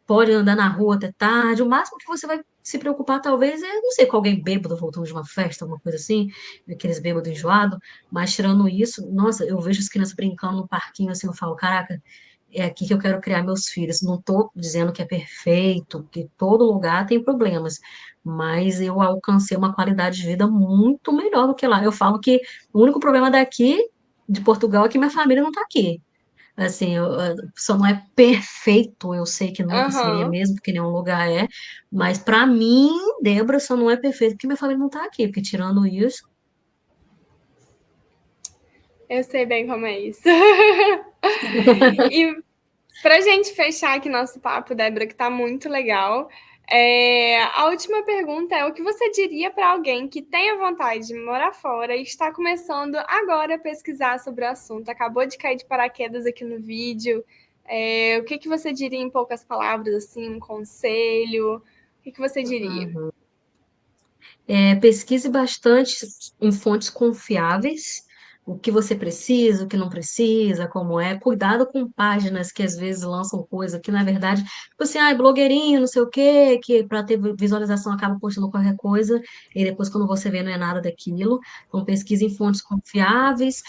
pode andar na rua até tarde. O máximo que você vai se preocupar, talvez, não sei, com alguém bêbado voltando de uma festa, alguma coisa assim, aqueles bêbados enjoados. Mas tirando isso, nossa, eu vejo as crianças brincando no parquinho, assim, eu falo, caraca, é aqui que eu quero criar meus filhos. Não estou dizendo que é perfeito, que todo lugar tem problemas, mas eu alcancei uma qualidade de vida muito melhor do que lá. Eu falo que o único problema daqui, de Portugal, é que minha família não está aqui. Assim, só não é perfeito, eu sei que nunca seria Aham. mesmo, porque nenhum lugar é, mas para mim, Débora, só não é perfeito porque minha família não tá aqui, porque tirando isso, Eu sei bem como é isso. E pra gente fechar aqui nosso papo, Débora, que tá muito legal, a última pergunta é: o que você diria para alguém que tem a vontade de morar fora e está começando agora a pesquisar sobre o assunto, acabou de cair de paraquedas aqui no vídeo? O que que você diria em poucas palavras, assim, um conselho? O que que você diria? uhum. Pesquise bastante em fontes confiáveis, o que você precisa, o que não precisa, como é. Cuidado com páginas que às vezes lançam coisa que, na verdade, tipo assim, blogueirinho, não sei o quê, que para ter visualização acaba postando qualquer coisa, e depois, quando você vê, não é nada daquilo. Então, pesquise em fontes confiáveis.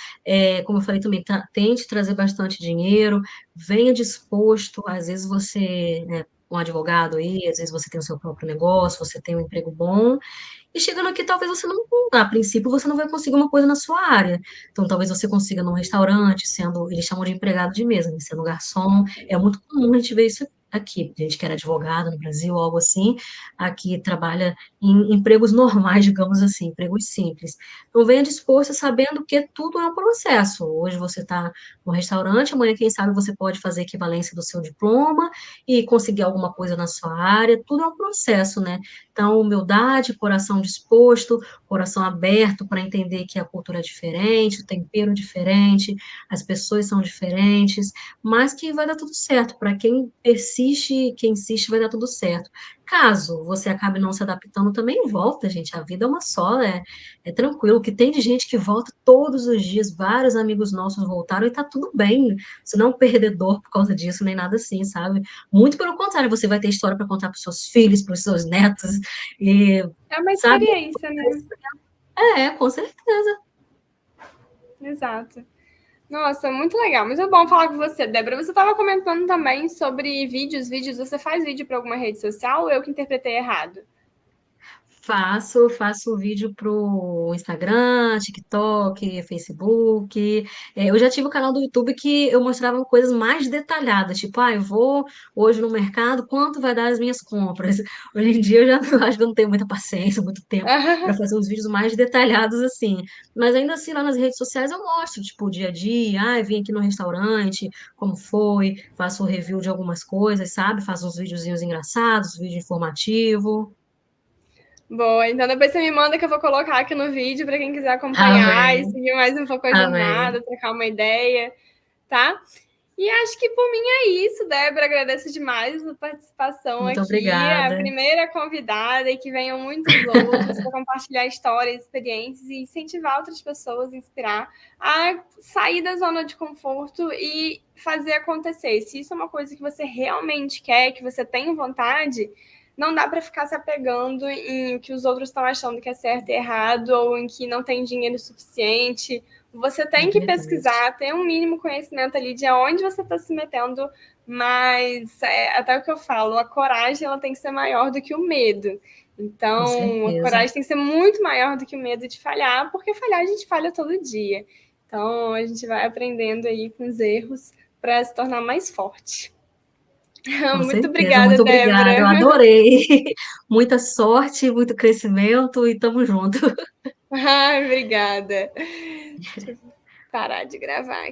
Como eu falei também, tente trazer bastante dinheiro, venha disposto, às vezes você, né, um advogado aí, às vezes você tem o seu próprio negócio, você tem um emprego bom, e chegando aqui, talvez você não, a princípio, você não vai conseguir uma coisa na sua área. Então, talvez você consiga num restaurante, sendo, eles chamam de empregado de mesa, né? Sendo garçom. É muito comum a gente ver isso aqui. Gente que era advogado no Brasil, algo assim, aqui trabalha em empregos normais, digamos assim, empregos simples. Então, venha disposto, sabendo que tudo é um processo. Hoje você está no restaurante, amanhã, quem sabe, você pode fazer equivalência do seu diploma e conseguir alguma coisa na sua área. Tudo é um processo, né? Então, humildade, coração disposto, coração aberto para entender que a cultura é diferente, o tempero é diferente, as pessoas são diferentes, mas que vai dar tudo certo. Para quem persiste, quem insiste, vai dar tudo certo. Caso você acabe não se adaptando, também volta, gente. A vida é uma só, é tranquilo. Que tem de gente que volta todos os dias, vários amigos nossos voltaram e tá tudo bem. Você não é um perdedor por causa disso, nem nada assim, sabe? Muito pelo contrário, você vai ter história para contar para os seus filhos, para os seus netos, e, É uma sabe? experiência, né? Com certeza. Exato. Nossa, muito legal. Muito bom falar com você, Débora. Você estava comentando também sobre vídeos. Você faz vídeo para alguma rede social ou eu que interpretei errado? Faço vídeo pro Instagram, TikTok, Facebook. Eu já tive o canal do YouTube que eu mostrava coisas mais detalhadas, tipo, eu vou hoje no mercado, quanto vai dar as minhas compras? Hoje em dia eu já acho que eu não tenho muita paciência, muito tempo para fazer uns vídeos mais detalhados assim. Mas ainda assim, lá nas redes sociais eu mostro, tipo, o dia a dia, vim aqui no restaurante, como foi, faço review de algumas coisas, sabe? Faço uns videozinhos engraçados, vídeo informativo. Boa, então depois você me manda que eu vou colocar aqui no vídeo para quem quiser acompanhar e Amém. seguir mais um pouco a Amém. jornada, trocar uma ideia, tá? E acho que por mim é isso, Débora. Agradeço demais a participação Muito aqui. É a obrigada. primeira convidada e que venham muitos outros para compartilhar histórias, experiências e incentivar outras pessoas, inspirar a sair da zona de conforto e fazer acontecer. Se isso é uma coisa que você realmente quer, que você tem vontade, não dá para ficar se apegando em o que os outros estão achando que é certo e errado ou em que não tem dinheiro suficiente. Você É tem que verdade. pesquisar, ter um mínimo conhecimento ali de onde você está se metendo, Mas até o que eu falo, a coragem ela tem que ser maior do que o medo. Com Então, a certeza. coragem tem que ser muito maior do que o medo de falhar, porque falhar a gente falha todo dia. Então, a gente vai aprendendo aí com os erros para se tornar mais forte. Com Muito certeza. obrigada, Muito obrigada. Débora. Eu adorei. Muita sorte, muito crescimento e tamo junto. Ai, obrigada. Deixa eu parar de gravar aqui.